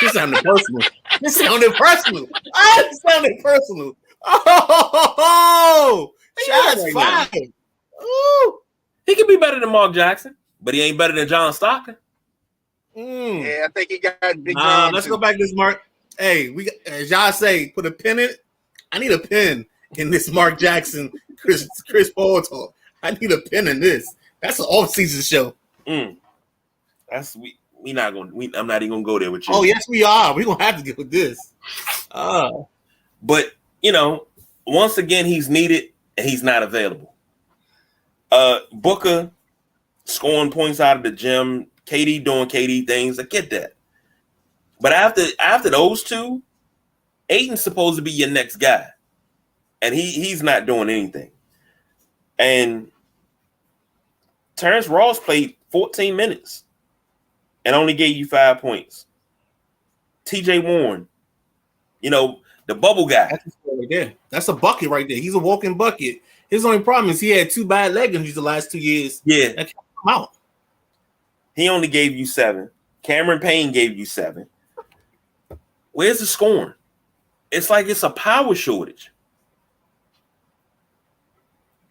This sounded personal. This sounded personal. It sounded personal. Oh, shots fired. Ooh. He could be better than Mark Jackson, but he ain't better than John Stockton. Yeah, I think he got big. Let's go back to this, Mark. Hey, we as y'all say, put a pin in it. I need a pin in this Mark Jackson, Chris Paul talk. I need a pin in this. That's an off-season show. That's we not gonna. I'm not even gonna go there with you. Oh yes, we are. We're gonna have to get with this. But you know, once again, he's needed and he's not available. Booker scoring points out of the gym, KD doing KD things. I get that, but after those two, Ayton's supposed to be your next guy, and he's not doing anything. And Terrence Ross played 14 minutes and only gave you 5 points. TJ Warren, you know, the bubble guy. That's a bucket right there. He's a walking bucket. His only problem is he had 2 bad leg injuries the last 2 years. Yeah. That can't come out. He only gave you 7. Cameron Payne gave you 7. Where's the scoring? It's like it's a power shortage.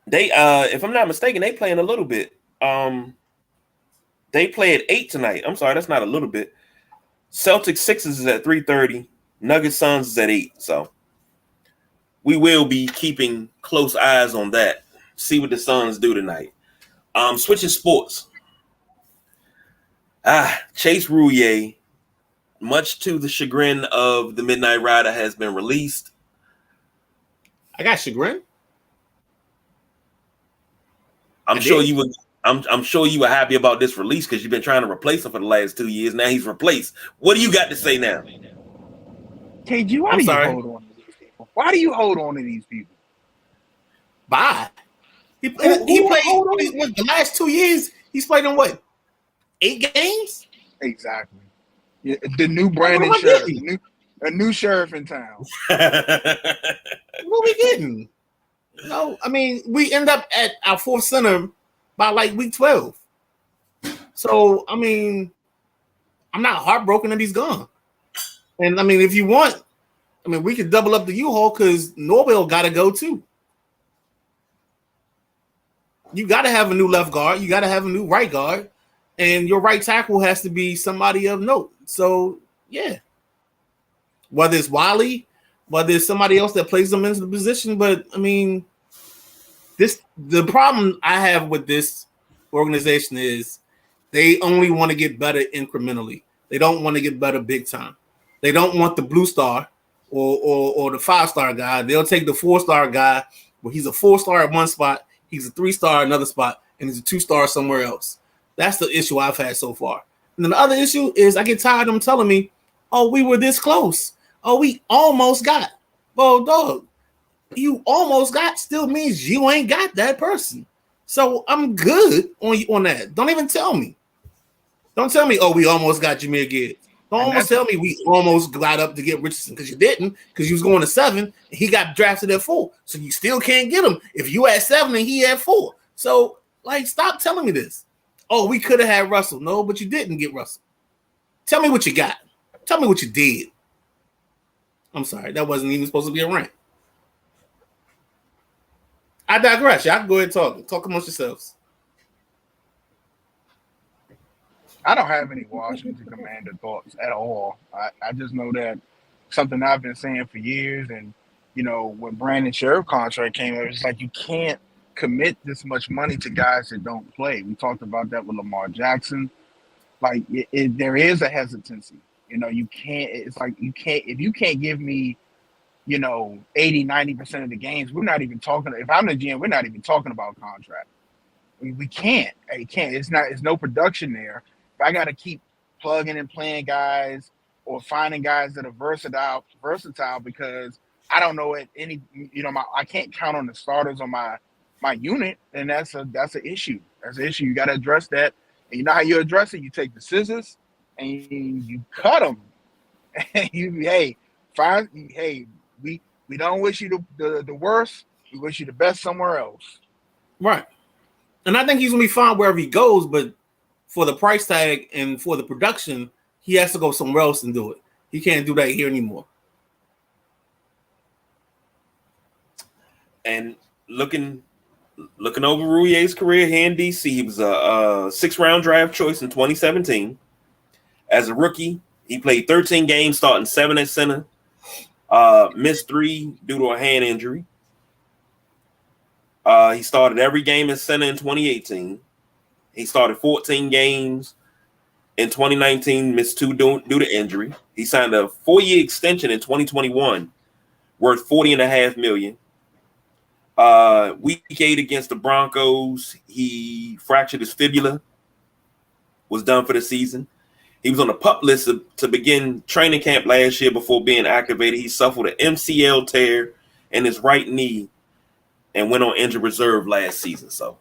They if I'm not mistaken, they playing a little bit. They play at 8 tonight. I'm sorry, that's not a little bit. Celtics Sixers is at 3:30. Nuggets Suns is at 8. So we will be keeping close eyes on that. See what the Suns do tonight. Switching sports. Chase Roulier, much to the chagrin of the Midnight Rider, has been released. I got chagrin. I'm sure you were happy about this release because you've been trying to replace him for the last 2 years. Now he's replaced. What do you got to say now? KG, why do you hold on to these people? Why do you hold on to these people? Bye. He played the last 2 years. He's played in what? 8 games? Exactly. Yeah, the new Brandon What am I sheriff, getting? a new sheriff in town. What are we getting? No, I mean, we end up at our fourth center by like week 12. So, I mean, I'm not heartbroken that he's gone. And I mean, if you want, I mean, we could double up the U-Haul because Norwell got to go too. You got to have a new left guard. You got to have a new right guard. And your right tackle has to be somebody of note. So, yeah. Whether it's Wiley, whether it's somebody else that plays them into the position. But, I mean, the problem I have with this organization is they only want to get better incrementally. They don't want to get better big time. They don't want the blue star or the 5-star guy. They'll take the 4-star guy where he's a 4-star at one spot, he's a 3-star at another spot, and he's a 2-star somewhere else. That's the issue I've had so far. And then the other issue is I get tired of them telling me, oh, we were this close. Oh, we almost got. Well, dog, you almost got still means you ain't got that person. So I'm good on that. Don't even tell me. Don't tell me, oh, we almost got Jahmyr Gibbs. Don't almost tell me we almost got up to get Richardson because you didn't, because you was going to 7 and he got drafted at 4. So you still can't get him if you at 7 and he at 4. So, like, stop telling me this. Oh, we could have had Russell. No, but you didn't get Russell. Tell me what you got. Tell me what you did. I'm sorry. That wasn't even supposed to be a rant. I digress. Y'all can go ahead and talk. Talk amongst yourselves. I don't have any Washington Commander thoughts at all. I just know that something I've been saying for years. And, you know, when Brandon Sheriff contract came up, it's like you can't commit this much money to guys that don't play. We talked about that with Lamar Jackson. Like, there is a hesitancy. You know, you can't – it's like you can't – if you can't give me, you know, 80, 90% of the games, we're not even talking – if I'm the GM, we're not even talking about contract. We can't. It can't. It's no production there. If I got to keep plugging and playing guys or finding guys that are versatile because I don't know at any, you know, I can't count on the starters on my unit, then that's an issue. That's an issue. You got to address that. And you know how you address it? You take the scissors and you cut them. And we don't wish you the worst. We wish you the best somewhere else. Right. And I think he's going to be fine wherever he goes, but for the price tag and for the production, he has to go somewhere else and do it. He can't do that here anymore. And looking over Rouillet's career here in DC, he was a 6th-round draft choice in 2017. As a rookie, he played 13 games, starting 7 at center, missed 3 due to a hand injury. He started every game at center in 2018. He started 14 games in 2019, missed 2 due to injury. He signed a 4-year extension in 2021, worth $40.5 million. Week 8 against the Broncos, he fractured his fibula, was done for the season. He was on the PUP list to begin training camp last year before being activated. He suffered an MCL tear in his right knee and went on injured reserve last season. So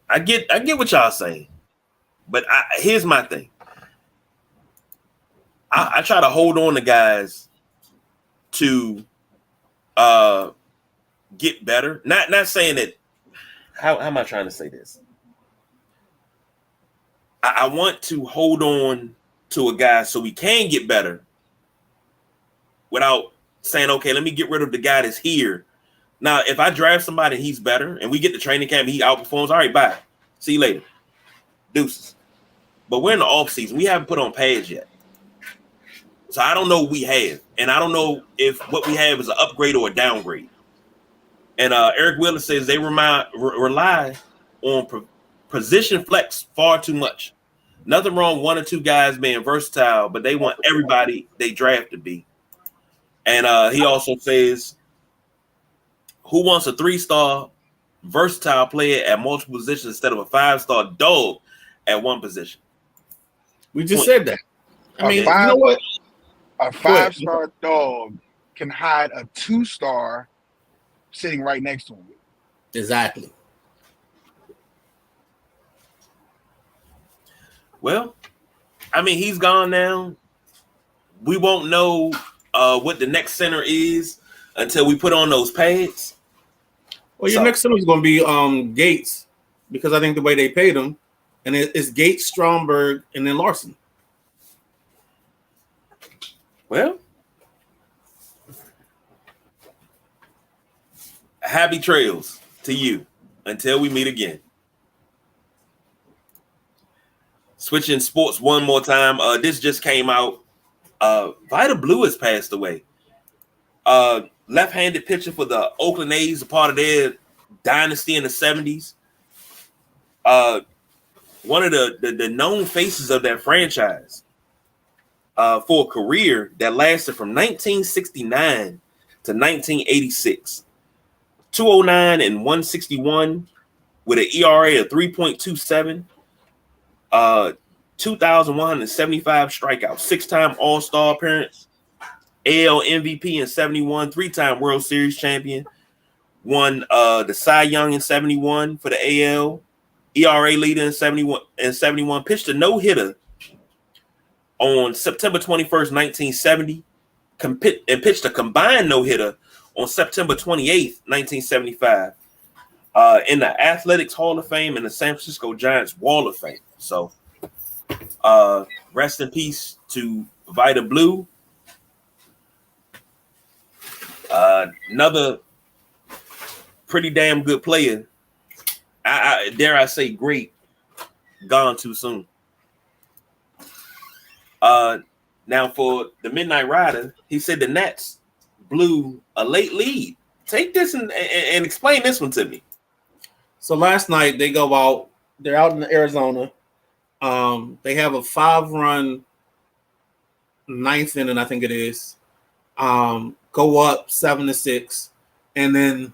I get what y'all saying, but here's my thing. I try to hold on to guys to get better. Not saying that. How am I trying to say this? I want to hold on to a guy so we can get better without saying, okay, let me get rid of the guy that's here. Now, if I draft somebody and he's better and we get to training camp and he outperforms, all right, bye. See you later. Deuces. But we're in the offseason. We haven't put on pads yet. So I don't know what we have. And I don't know if what we have is an upgrade or a downgrade. And Eric Wheeler says they rely on position flex far too much. Nothing wrong, 1 or 2 guys being versatile, but they want everybody they draft to be. And he also says, who wants a 3-star versatile player at multiple positions instead of a 5-star dog at one position? We just said that. I mean, you know what? A 5-star dog can hide a 2-star sitting right next to him. Exactly. Well, I mean, he's gone now. we won't know what the next center is until we put on those pads. Well, your next center is going to be Gates, because I think the way they paid him, and it's Gates, Stromberg, and then Larson. Well, happy trails to you until we meet again. Switching sports one more time. This just came out. Vida Blue has passed away. Left-handed pitcher for the Oakland A's, a part of their dynasty in the 70s. One of the known faces of that franchise for a career that lasted from 1969 to 1986. 209 and 161 with an ERA of 3.27. 2,175 strikeouts, 6-time All-Star appearance, AL MVP in 71, 3-time World Series champion, won the Cy Young in 71 for the AL, ERA leader in 71, pitched a no-hitter on September 21st, 1970, and pitched a combined no-hitter on September 28th, 1975, in the Athletics Hall of Fame and the San Francisco Giants Wall of Fame. So, rest in peace to Vida Blue. Another pretty damn good player. I dare I say great, gone too soon. Now for the Midnight Rider, he said the Nats blew a late lead. Take this and explain this one to me. So last night they go out. They're out in Arizona. They have a 5-run ninth inning, I think it is. Go up 7-6, and then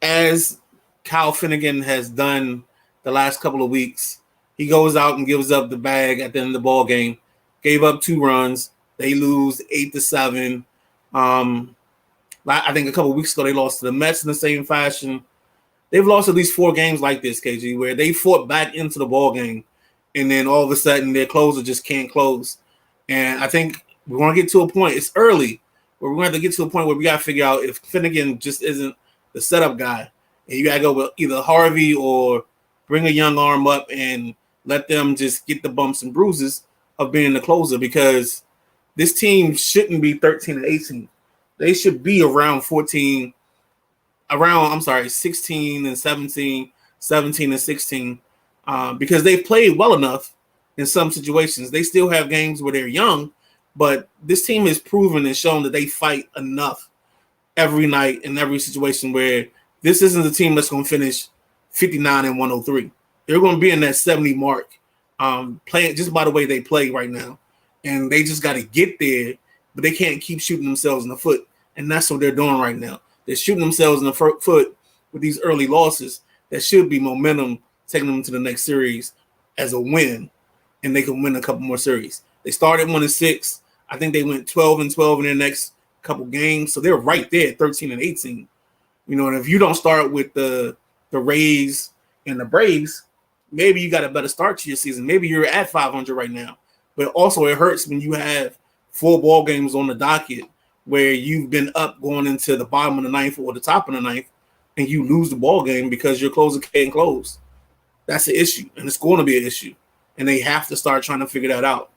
as Kyle Finnegan has done the last couple of weeks, he goes out and gives up the bag at the end of the ball game. Gave up 2 runs. They lose 8-7. I think a couple of weeks ago they lost to the Mets in the same fashion. They've lost at least 4 games like this, KG, where they fought back into the ball game, and then all of a sudden their closer just can't close. And I think we're going to get to a point. It's early, but we're going to have to get to a point where we got to figure out if Finnegan just isn't the setup guy, and you got to go with either Harvey or bring a young arm up and let them just get the bumps and bruises of being the closer, because this team shouldn't be 13-18. They should be around 16 and 17, 17 and 16, because they've played well enough in some situations. They still have games where they're young, but this team has proven and shown that they fight enough every night in every situation where this isn't the team that's going to finish 59 and 103. They're going to be in that 70 mark, playing just by the way they play right now. And they just got to get there, but they can't keep shooting themselves in the foot. And that's what they're doing right now. They're shooting themselves in the foot with these early losses that should be momentum taking them to the next series as a win, and they can win a couple more series. They started 1-6. I think they went 12-12 in their next couple games. So they're right there at 13-18. You know, and if you don't start with the Rays and the Braves, maybe you got a better start to your season. Maybe you're at 500 right now. But also it hurts when you have 4 ball games on the docket where you've been up going into the bottom of the ninth or the top of the ninth, and you lose the ball game because your closer can't close. That's an issue, and it's going to be an issue. And they have to start trying to figure that out.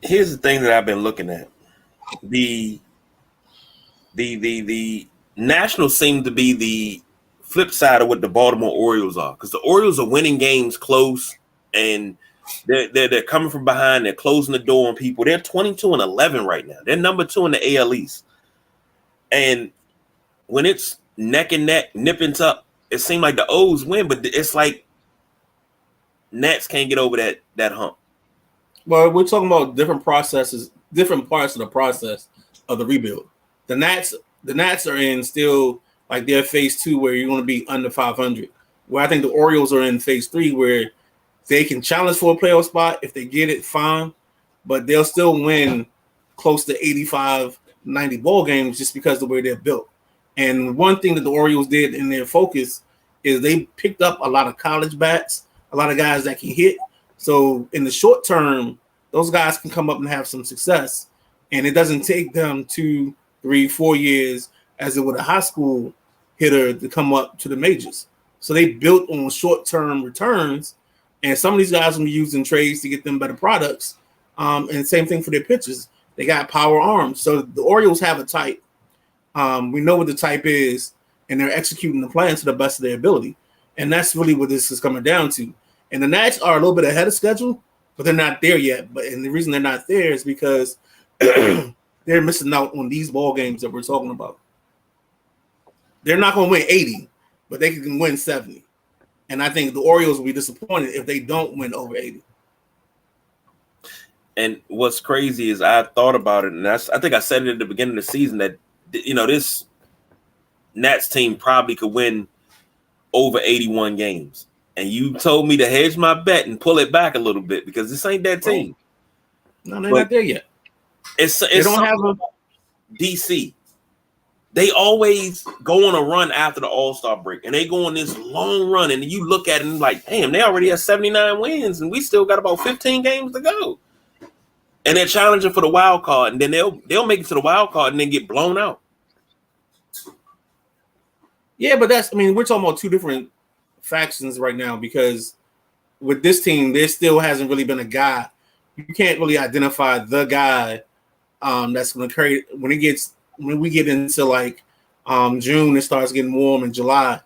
Here's the thing that I've been looking at. The Nationals seem to be the flip side of what the Baltimore Orioles are, because the Orioles are winning games close, and they're coming from behind. They're closing the door on people. They're 22-11 right now. They're number 2 in the AL East. And when it's neck and neck, nip and tuck, it seems like the O's win, but it's like Nats can't get over that hump. Well, we're talking about different processes, different parts of the process of the rebuild. The Nats are in still like their phase 2 where you're going to be under 500. Where I think the Orioles are in phase 3 where they can challenge for a playoff spot. If they get it, fine. But they'll still win close to 85, 90 ball games just because of the way they're built. And one thing that the Orioles did in their focus is they picked up a lot of college bats a lot of guys that can hit. So in the short term, those guys can come up and have some success, and it doesn't take them 2, 3, 4 years as it would a high school hitter to come up to the majors. So they built on short-term returns, and some of these guys will be using trades to get them better products. And same thing for their pitchers. They got power arms. So the Orioles have a type. We know what the type is, and they're executing the plan to the best of their ability. And that's really what this is coming down to. And the Nats are a little bit ahead of schedule, but they're not there yet. And the reason they're not there is because they're missing out on these ball games that we're talking about. They're not going to win 80, but they can win 70. And I think the Orioles will be disappointed if they don't win over 80. And what's crazy is I thought about it, and I think I said it at the beginning of the season that, this Nats team probably could win over 81 games. And you told me to hedge my bet and pull it back a little bit because this ain't that team. No, they're not there yet. They don't have a DC. They always go on a run after the All-Star break, and they go on this long run, and you look at it and like, damn, they already have 79 wins, and we still got about 15 games to go. And they're challenging for the wild card, and then they'll make it to the wild card and then get blown out. Yeah, but we're talking about two different factions right now because with this team, there still hasn't really been a guy. You can't really identify the guy that's going to carry when we get into like June, it starts getting warm in July.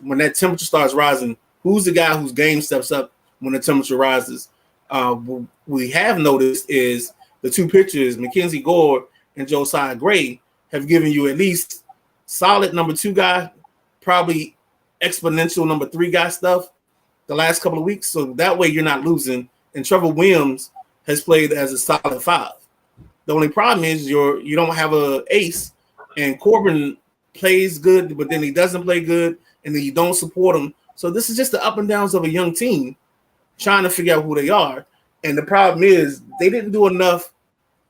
When that temperature starts rising, who's the guy whose game steps up when the temperature rises? What we have noticed is the two pitchers, Mackenzie Gore and Josiah Gray, have given you at least solid number 2 guy, probably exponential number 3 guy stuff the last couple of weeks. So that way you're not losing. And Trevor Williams has played as a solid 5. The only problem is you don't have a ace, and Corbin plays good, but then he doesn't play good, and then you don't support him. So this is just the up and downs of a young team trying to figure out who they are. And the problem is they didn't do enough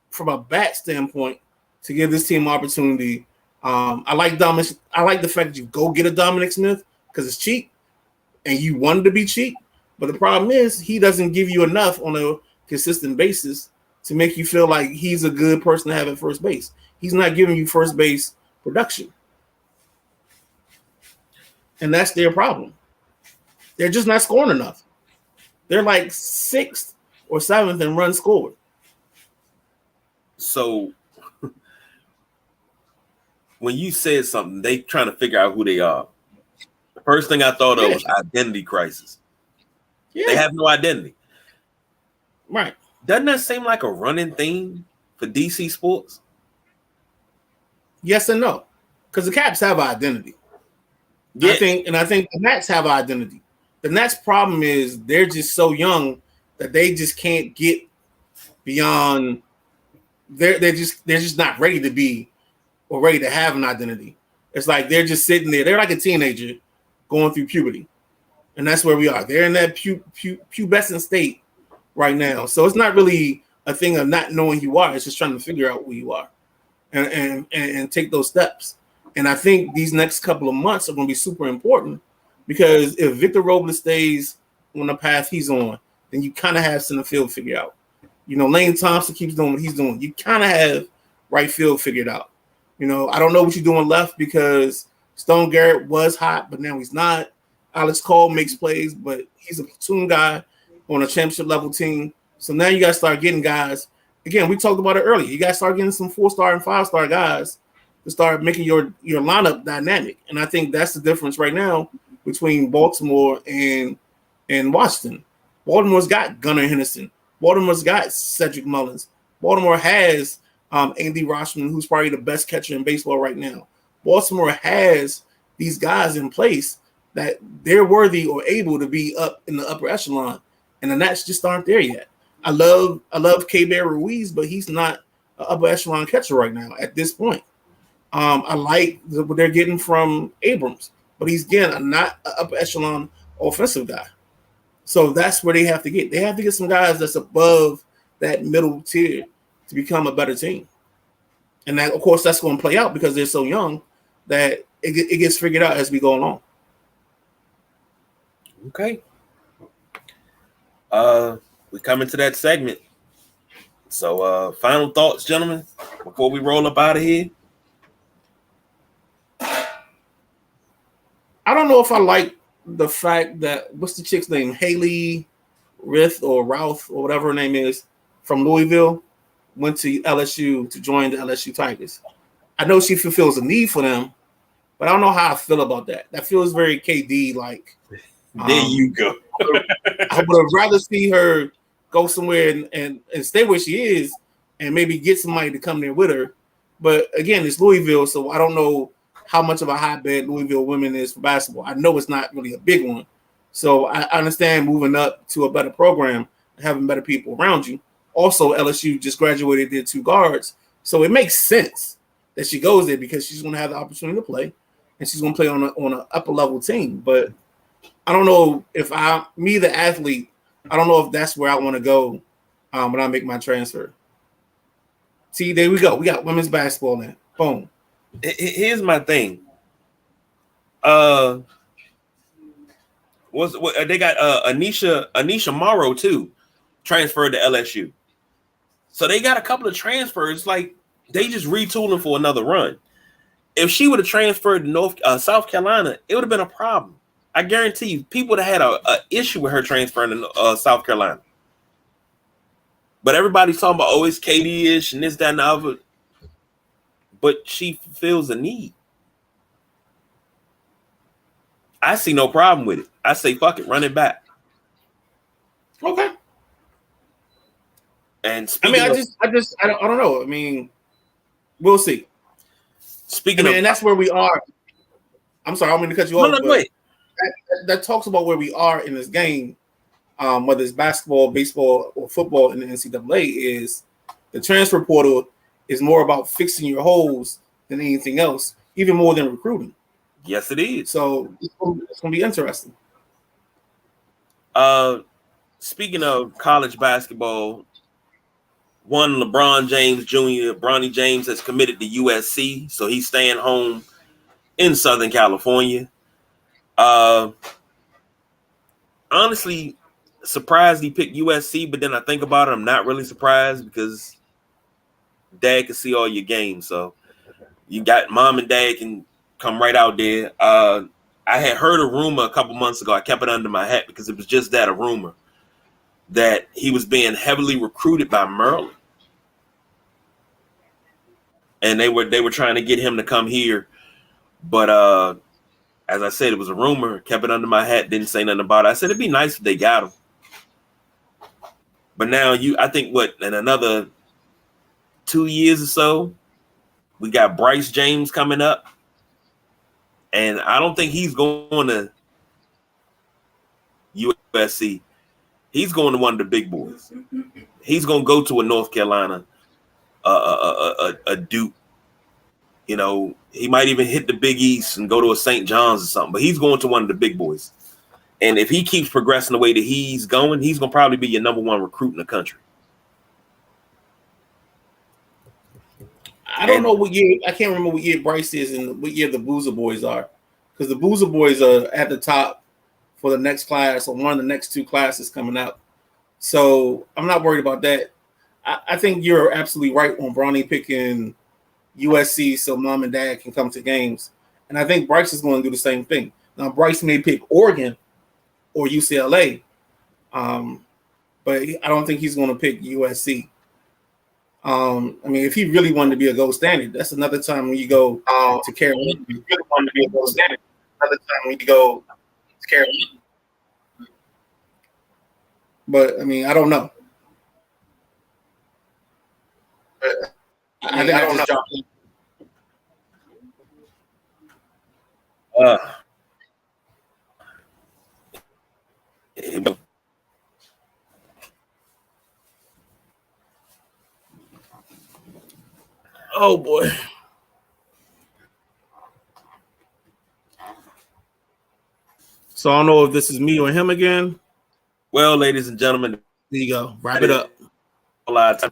from a bat standpoint to give this team opportunity. I like Dominic. I like the fact that you go get a Dominic Smith because it's cheap, and you wanted to be cheap. But the problem is he doesn't give you enough on a consistent basis to make you feel like he's a good person to have at first base. He's not giving you first base production. And that's their problem. They're just not scoring enough. They're like 6th or 7th in runs scored. So when you said something, they trying to figure out who they are. The first thing I thought of was identity crisis. Yeah. They have no identity. Right. Doesn't that seem like a running theme for DC sports? Yes and no. Because the Caps have an identity. Yeah. I think the Nats have an identity. The Nats' problem is they're just so young that they just can't get beyond. They're just not ready to be or ready to have an identity. It's like they're just sitting there. They're like a teenager going through puberty, and that's where we are. They're in that pubescent state right now. So it's not really a thing of not knowing who you are. It's just trying to figure out who you are and take those steps. And I think these next couple of months are going to be super important because if Victor Robles stays on the path he's on, then you kind of have center field figured out. Lane Thompson keeps doing what he's doing. You kind of have right field figured out. I don't know what you're doing left because Stone Garrett was hot, but now he's not. Alex Cole makes plays, but he's a platoon guy on a championship level team. So now you got to start getting guys. Again, we talked about it earlier. You got to start getting some 4-star and 5-star guys to start making your lineup dynamic. And I think that's the difference right now between Baltimore and Washington. Baltimore's got Gunnar Henderson. Baltimore's got Cedric Mullins. Baltimore has Andy Roshman, who's probably the best catcher in baseball right now. Baltimore has these guys in place that they're worthy or able to be up in the upper echelon, and the Nats just aren't there yet. I love K-Bear Ruiz, but he's not an upper echelon catcher right now at this point. I like what they're getting from Abrams, but he's again not an upper echelon offensive guy. So that's where they have to get. They have to get some guys that's above that middle tier to become a better team. And that, of course, that's going to play out because they're so young that it gets figured out as we go along. Okay. we coming to that segment. So final thoughts, gentlemen, before we roll up out of here. I don't know if I like the fact that what's the chick's name? Haley Rith or Ralph or whatever her name is from Louisville went to LSU to join the LSU Tigers. I know she fulfills a need for them, but I don't know how I feel about that. That feels very KD like. There you go. I would have rather see her go somewhere and stay where she is and maybe get somebody to come there with her. But again, it's Louisville, so I don't know how much of a hotbed Louisville women is for basketball. I know it's not really a big one. So I understand moving up to a better program and having better people around you. Also, LSU just graduated their 2 guards. So it makes sense that she goes there because she's going to have the opportunity to play and she's going to play on an upper level team. But I don't know if me, the athlete, I don't know if that's where I want to go when I make my transfer. See, there we go. We got women's basketball now. Boom. Here's my thing. They got Anisha Morrow too, transferred to LSU. So they got a couple of transfers. Like they just retooling for another run. If she would have transferred to South Carolina, it would have been a problem. I guarantee you, people would have had a issue with her transferring to South Carolina. But everybody's talking about, oh, it's KD-ish and this, that, and the other. But she fulfills a need. I see no problem with it. I say, fuck it, run it back. Okay. And I don't know. I mean, we'll see. And that's where we are. I'm sorry, I don't mean to cut you off. No, wait. That talks about where we are in this game, whether it's basketball, baseball, or football in the NCAA, is the transfer portal is more about fixing your holes than anything else, even more than recruiting. Yes, it is. So it's going to be interesting. Speaking of college basketball, one LeBron James Jr., Bronny James, has committed to USC, so he's staying home in Southern California. Honestly, surprised he picked USC, but then I think about it, I'm not really surprised because dad can see all your games. So you got mom and dad can come right out there. I had heard a rumor a couple months ago. I kept it under my hat because it was just that, a rumor, that he was being heavily recruited by Maryland. And they were trying to get him to come here. But as I said, it was a rumor, kept it under my hat, didn't say nothing about it. I said it'd be nice if they got him. But now I think in another 2 years or so, we got Bryce James coming up. And I don't think he's going to USC. He's going to one of the big boys. He's going to go to a North Carolina, a Duke. You know, he might even hit the Big East and go to a St. John's or something, but he's going to one of the big boys. And if he keeps progressing the way that he's going to probably be your number 1 recruit in the country. I don't know what year. I can't remember what year Bryce is and what year the Boozer Boys are, because the Boozer Boys are at the top for the next class or one of the next 2 classes coming up. So I'm not worried about that. I think you're absolutely right on Bronny picking USC so mom and dad can come to games. And I think Bryce is going to do the same thing. Now, Bryce may pick Oregon or UCLA, but I don't think he's going to pick USC. I mean, if he really wanted to be a gold standard, that's another time when you go to Carolina. If you really wanted to be a gold standard, another time when you go to Carolina. But, I mean, I don't know. I don't know. Oh boy. So I don't know if this is me or him again. Well, ladies and gentlemen, there you go. Wrap it up. A lot of time.